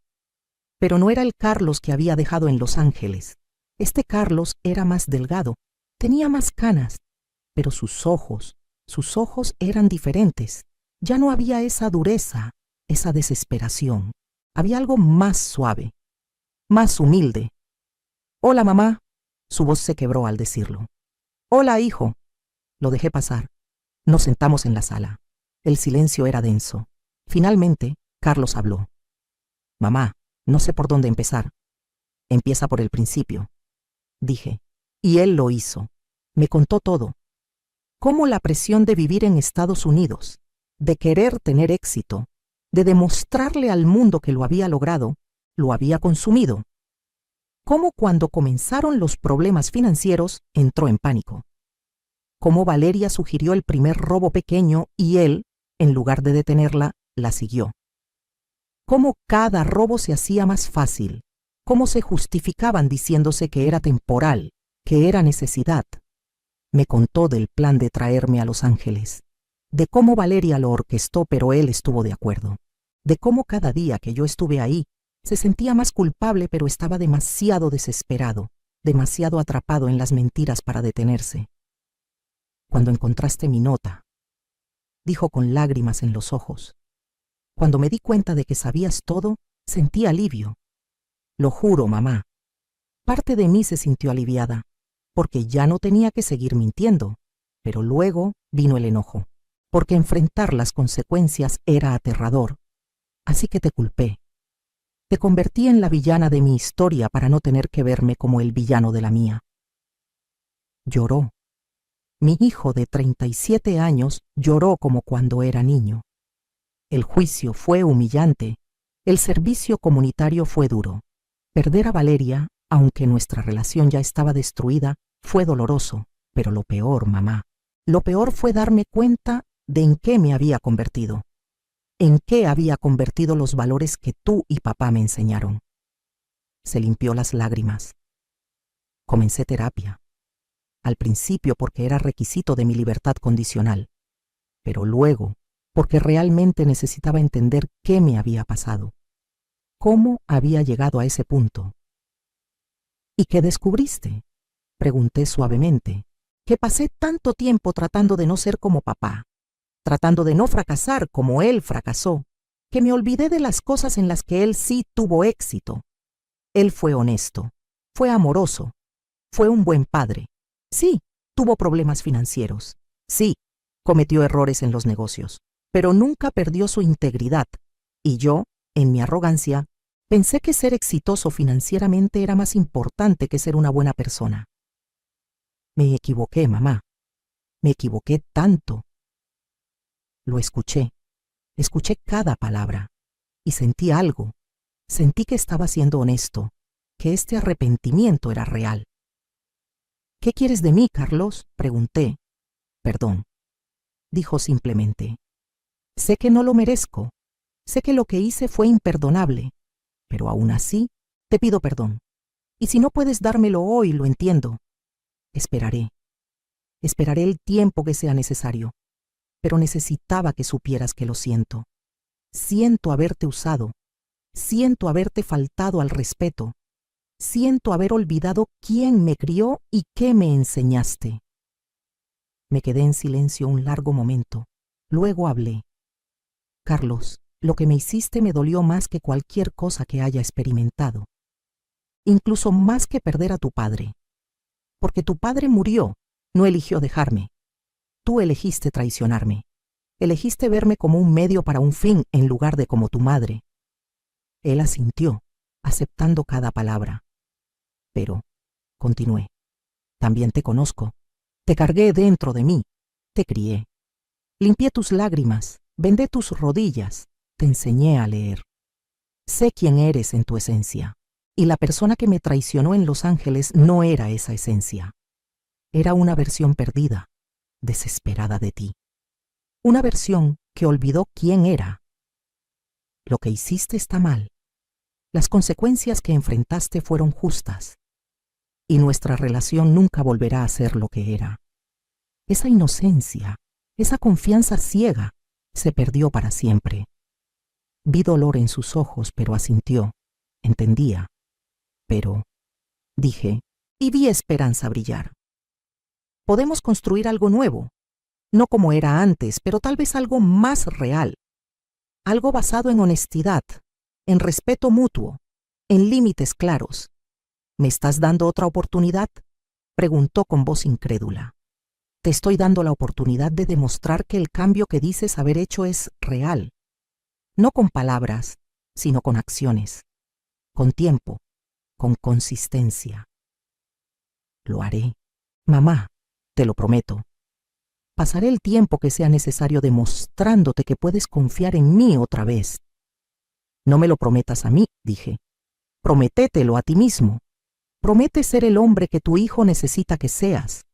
Pero no era el Carlos que había dejado en Los Ángeles. Este Carlos era más delgado, tenía más canas, pero sus ojos eran diferentes. Ya no había esa dureza, esa desesperación. Había algo más suave, más humilde. Hola, mamá. Su voz se quebró al decirlo. Hola, hijo. Lo dejé pasar. Nos sentamos en la sala. El silencio era denso. Finalmente, Carlos habló. Mamá, no sé por dónde empezar. Empieza por el principio, dije. Y él lo hizo. Me contó todo. Cómo la presión de vivir en Estados Unidos, de querer tener éxito, de demostrarle al mundo que lo había logrado, lo había consumido. Cómo cuando comenzaron los problemas financieros entró en pánico. Cómo Valeria sugirió el primer robo pequeño y él, en lugar de detenerla, la siguió. Cómo cada robo se hacía más fácil, cómo se justificaban diciéndose que era temporal, que era necesidad. Me contó del plan de traerme a Los Ángeles, de cómo Valeria lo orquestó pero él estuvo de acuerdo, de cómo cada día que yo estuve ahí se sentía más culpable pero estaba demasiado desesperado, demasiado atrapado en las mentiras para detenerse. Cuando encontraste mi nota, dijo con lágrimas en los ojos. Cuando me di cuenta de que sabías todo, sentí alivio. Lo juro, mamá. Parte de mí se sintió aliviada, porque ya no tenía que seguir mintiendo, pero luego vino el enojo, porque enfrentar las consecuencias era aterrador. Así que te culpé. Te convertí en la villana de mi historia para no tener que verme como el villano de la mía. Lloró. Mi hijo de 37 años lloró como cuando era niño. El juicio fue humillante. El servicio comunitario fue duro. Perder a Valeria, aunque nuestra relación ya estaba destruida, fue doloroso. Pero lo peor, mamá, lo peor fue darme cuenta de en qué me había convertido. En qué había convertido los valores que tú y papá me enseñaron. Se limpió las lágrimas. Comencé terapia. Al principio porque era requisito de mi libertad condicional, pero luego porque realmente necesitaba entender qué me había pasado, cómo había llegado a ese punto. ¿Y qué descubriste? Pregunté suavemente. Que pasé tanto tiempo tratando de no ser como papá, tratando de no fracasar como él fracasó, que me olvidé de las cosas en las que él sí tuvo éxito. Él fue honesto, fue amoroso, fue un buen padre. Sí, tuvo problemas financieros. Sí, cometió errores en los negocios, pero nunca perdió su integridad. Y yo, en mi arrogancia, pensé que ser exitoso financieramente era más importante que ser una buena persona. Me equivoqué, mamá. Me equivoqué tanto. Lo escuché cada palabra, y sentí algo. Sentí que estaba siendo honesto, que este arrepentimiento era real. ¿Qué quieres de mí, Carlos? Pregunté. Perdón, dijo simplemente. Sé que no lo merezco. Sé que lo que hice fue imperdonable, pero aún así te pido perdón. Y si no puedes dármelo hoy, lo entiendo. Esperaré. Esperaré el tiempo que sea necesario. Pero necesitaba que supieras que lo siento. Siento haberte usado. Siento haberte faltado al respeto. Siento haber olvidado quién me crió y qué me enseñaste. Me quedé en silencio un largo momento. Luego hablé. Carlos, lo que me hiciste me dolió más que cualquier cosa que haya experimentado. Incluso más que perder a tu padre. Porque tu padre murió, no eligió dejarme. Tú elegiste traicionarme. Elegiste verme como un medio para un fin en lugar de como tu madre. Él asintió, aceptando cada palabra. Pero, continué, también te conozco. Te cargué dentro de mí. Te crié. Limpié tus lágrimas, vendé tus rodillas, te enseñé a leer. Sé quién eres en tu esencia. Y la persona que me traicionó en Los Ángeles no era esa esencia. Era una versión perdida, desesperada de ti. Una versión que olvidó quién era. Lo que hiciste está mal. Las consecuencias que enfrentaste fueron justas. Y nuestra relación nunca volverá a ser lo que era. Esa inocencia, esa confianza ciega, se perdió para siempre. Vi dolor en sus ojos, pero asintió. Entendía. Pero, dije, y vi esperanza brillar. Podemos construir algo nuevo, no como era antes, pero tal vez algo más real. Algo basado en honestidad, en respeto mutuo, en límites claros. ¿Me estás dando otra oportunidad?, preguntó con voz incrédula. Te estoy dando la oportunidad de demostrar que el cambio que dices haber hecho es real. No con palabras, sino con acciones, con tiempo, con consistencia. Lo haré. Mamá, te lo prometo. Pasaré el tiempo que sea necesario demostrándote que puedes confiar en mí otra vez. No me lo prometas a mí, dije. Prométetelo a ti mismo. Promete ser el hombre que tu hijo necesita que seas.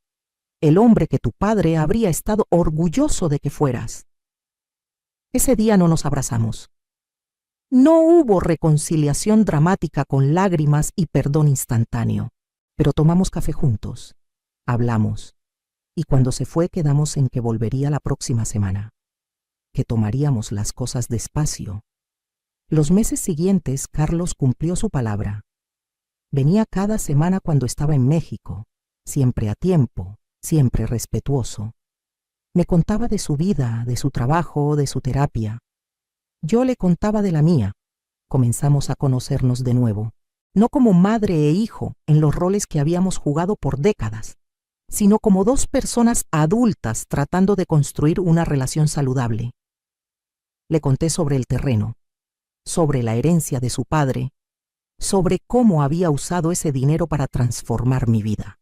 El hombre que tu padre habría estado orgulloso de que fueras. Ese día no nos abrazamos. No hubo reconciliación dramática con lágrimas y perdón instantáneo, pero tomamos café juntos, hablamos, y cuando se fue quedamos en que volvería la próxima semana, que tomaríamos las cosas despacio. Los meses siguientes Carlos cumplió su palabra. Venía cada semana cuando estaba en México, siempre a tiempo, siempre respetuoso. Me contaba de su vida, de su trabajo, de su terapia. Yo le contaba de la mía. Comenzamos a conocernos de nuevo, no como madre e hijo en los roles que habíamos jugado por décadas, sino como dos personas adultas tratando de construir una relación saludable. Le conté sobre el terreno, sobre la herencia de su padre, sobre cómo había usado ese dinero para transformar mi vida.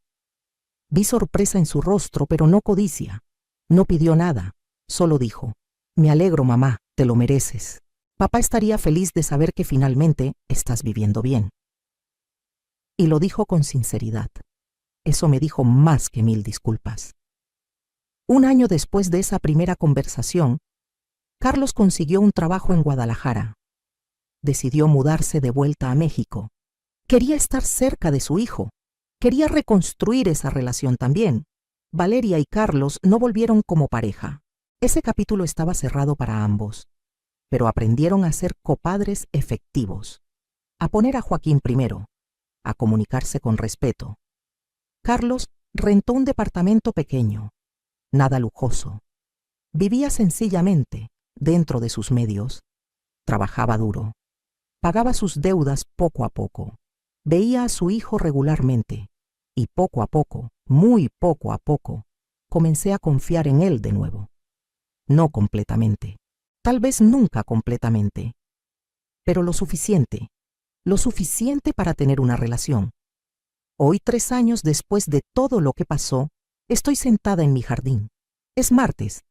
Vi sorpresa en su rostro, pero no codicia. No pidió nada, solo dijo, «Me alegro, mamá, te lo mereces. Papá estaría feliz de saber que finalmente estás viviendo bien». Y lo dijo con sinceridad. Eso me dijo más que 1000 disculpas. Un año después de esa primera conversación, Carlos consiguió un trabajo en Guadalajara. Decidió mudarse de vuelta a México. Quería estar cerca de su hijo. Quería reconstruir esa relación también. Valeria y Carlos no volvieron como pareja. Ese capítulo estaba cerrado para ambos. Pero aprendieron a ser copadres efectivos, a poner a Joaquín primero, a comunicarse con respeto. Carlos rentó un departamento pequeño, nada lujoso. Vivía sencillamente, dentro de sus medios. Trabajaba duro. Pagaba sus deudas poco a poco. Veía a su hijo regularmente. Y poco a poco, muy poco a poco, comencé a confiar en él de nuevo. No completamente. Tal vez nunca completamente. Pero lo suficiente para tener una relación. Hoy, 3 años después de todo lo que pasó, estoy sentada en mi jardín. Es martes.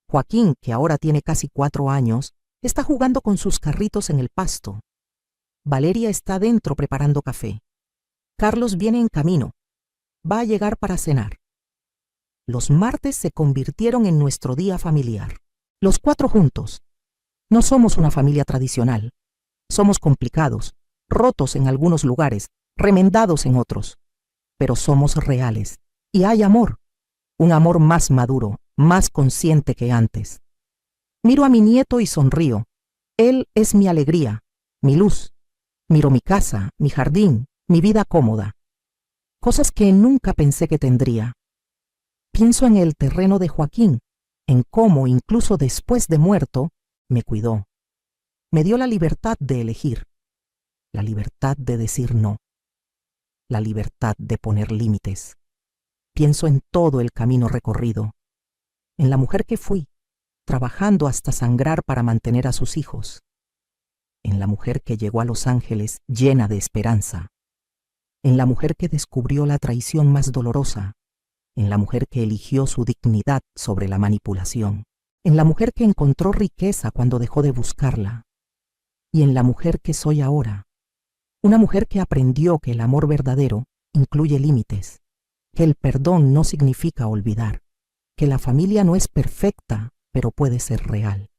Joaquín, que ahora tiene casi 4 años, está jugando con sus carritos en el pasto. Valeria está dentro preparando café. Carlos viene en camino. Va a llegar para cenar. Los martes se convirtieron en nuestro día familiar. Los 4 juntos. No somos una familia tradicional. Somos complicados, rotos en algunos lugares, remendados en otros. Pero somos reales. Y hay amor. Un amor más maduro, más consciente que antes. Miro a mi nieto y sonrío. Él es mi alegría, mi luz. Miro mi casa, mi jardín, mi vida cómoda. Cosas que nunca pensé que tendría. Pienso en el terreno de Joaquín, en cómo, incluso después de muerto, me cuidó. Me dio la libertad de elegir, la libertad de decir no, la libertad de poner límites. Pienso en todo el camino recorrido, en la mujer que fui, trabajando hasta sangrar para mantener a sus hijos, en la mujer que llegó a Los Ángeles llena de esperanza, en la mujer que descubrió la traición más dolorosa, en la mujer que eligió su dignidad sobre la manipulación, en la mujer que encontró riqueza cuando dejó de buscarla, y en la mujer que soy ahora, una mujer que aprendió que el amor verdadero incluye límites, que el perdón no significa olvidar, que la familia no es perfecta, pero puede ser real.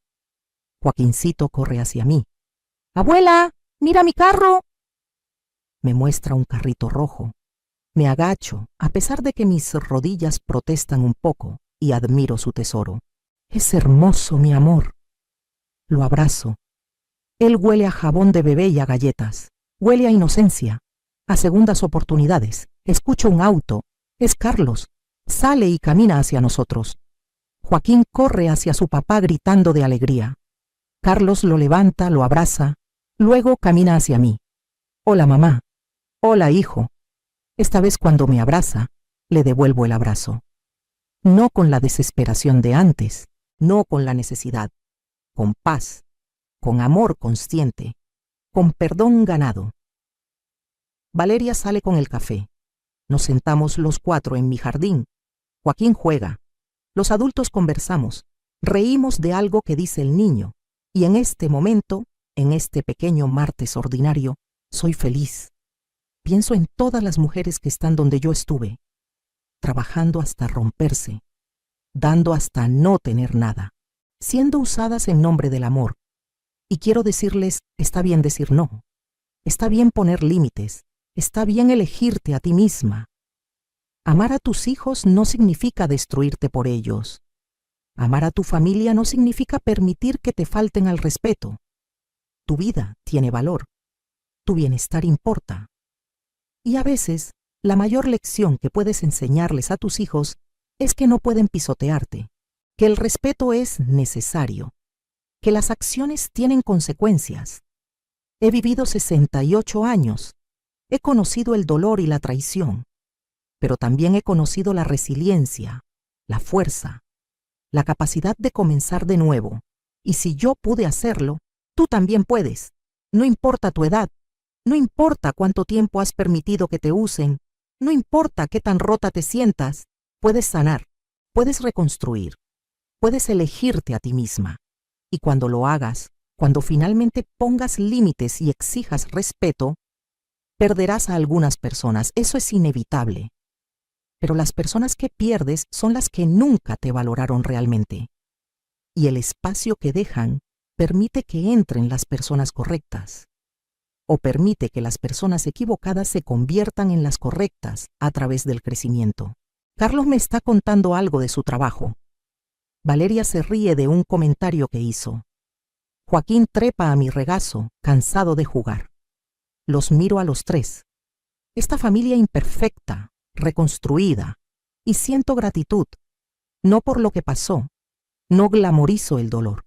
Joaquincito corre hacia mí. ¡Abuela, mira mi carro! Me muestra un carrito rojo. Me agacho, a pesar de que mis rodillas protestan un poco, y admiro su tesoro. Es hermoso, mi amor. Lo abrazo. Él huele a jabón de bebé y a galletas. Huele a inocencia, a segundas oportunidades. Escucho un auto. Es Carlos. Sale y camina hacia nosotros. Joaquín corre hacia su papá gritando de alegría. Carlos lo levanta, lo abraza, luego camina hacia mí. Hola, mamá. Hola, hijo. Esta vez cuando me abraza, le devuelvo el abrazo. No con la desesperación de antes, no con la necesidad, con paz, con amor consciente, con perdón ganado. Valeria sale con el café. Nos sentamos los 4 en mi jardín. Joaquín juega. Los adultos conversamos. Reímos de algo que dice el niño. Y en este momento, en este pequeño martes ordinario, soy feliz. Pienso en todas las mujeres que están donde yo estuve, trabajando hasta romperse, dando hasta no tener nada, siendo usadas en nombre del amor. Y quiero decirles, está bien decir no, está bien poner límites, está bien elegirte a ti misma. Amar a tus hijos no significa destruirte por ellos. Amar a tu familia no significa permitir que te falten al respeto. Tu vida tiene valor, tu bienestar importa. Y a veces, la mayor lección que puedes enseñarles a tus hijos es que no pueden pisotearte, que el respeto es necesario, que las acciones tienen consecuencias. He vivido 68 años, he conocido el dolor y la traición, pero también he conocido la resiliencia, la fuerza, la capacidad de comenzar de nuevo. Y si yo pude hacerlo, tú también puedes. No importa tu edad, no importa cuánto tiempo has permitido que te usen, no importa qué tan rota te sientas, puedes sanar, puedes reconstruir, puedes elegirte a ti misma. Y cuando lo hagas, cuando finalmente pongas límites y exijas respeto, perderás a algunas personas, eso es inevitable. Pero las personas que pierdes son las que nunca te valoraron realmente. Y el espacio que dejan permite que entren las personas correctas. O permite que las personas equivocadas se conviertan en las correctas a través del crecimiento. Carlos me está contando algo de su trabajo. Valeria se ríe de un comentario que hizo. Joaquín trepa a mi regazo, cansado de jugar. Los miro a los 3. Esta familia imperfecta, reconstruida, y siento gratitud, no por lo que pasó, no glamorizo el dolor,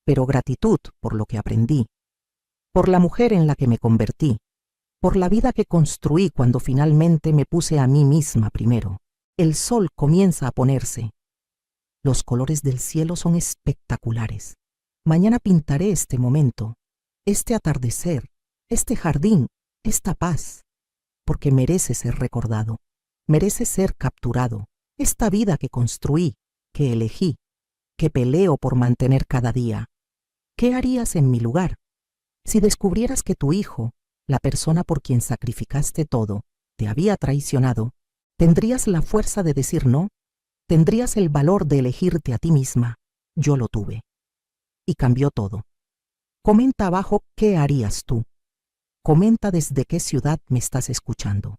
pero gratitud por lo que aprendí, por la mujer en la que me convertí, por la vida que construí cuando finalmente me puse a mí misma primero. El sol comienza a ponerse. Los colores del cielo son espectaculares. Mañana pintaré este momento, este atardecer, este jardín, esta paz, porque merece ser recordado, merece ser capturado. Esta vida que construí, que elegí, que peleo por mantener cada día. ¿Qué harías en mi lugar? Si descubrieras que tu hijo, la persona por quien sacrificaste todo, te había traicionado, ¿tendrías la fuerza de decir no? ¿Tendrías el valor de elegirte a ti misma? Yo lo tuve. Y cambió todo. Comenta abajo qué harías tú. Comenta desde qué ciudad me estás escuchando.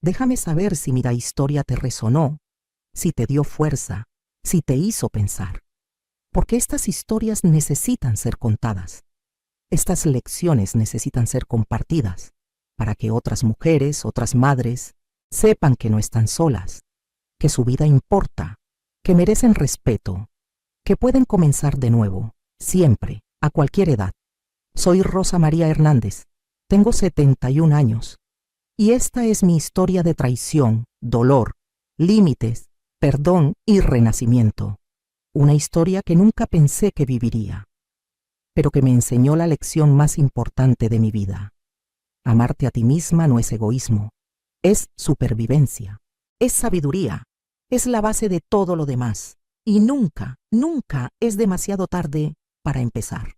Déjame saber si mi historia te resonó, si te dio fuerza, si te hizo pensar. Porque estas historias necesitan ser contadas. Estas lecciones necesitan ser compartidas para que otras mujeres, otras madres, sepan que no están solas, que su vida importa, que merecen respeto, que pueden comenzar de nuevo, siempre, a cualquier edad. Soy Rosa María Hernández, tengo 71 años, y esta es mi historia de traición, dolor, límites, perdón y renacimiento. Una historia que nunca pensé que viviría, pero que me enseñó la lección más importante de mi vida. Amarte a ti misma no es egoísmo, es supervivencia, es sabiduría, es la base de todo lo demás, y nunca, nunca es demasiado tarde para empezar.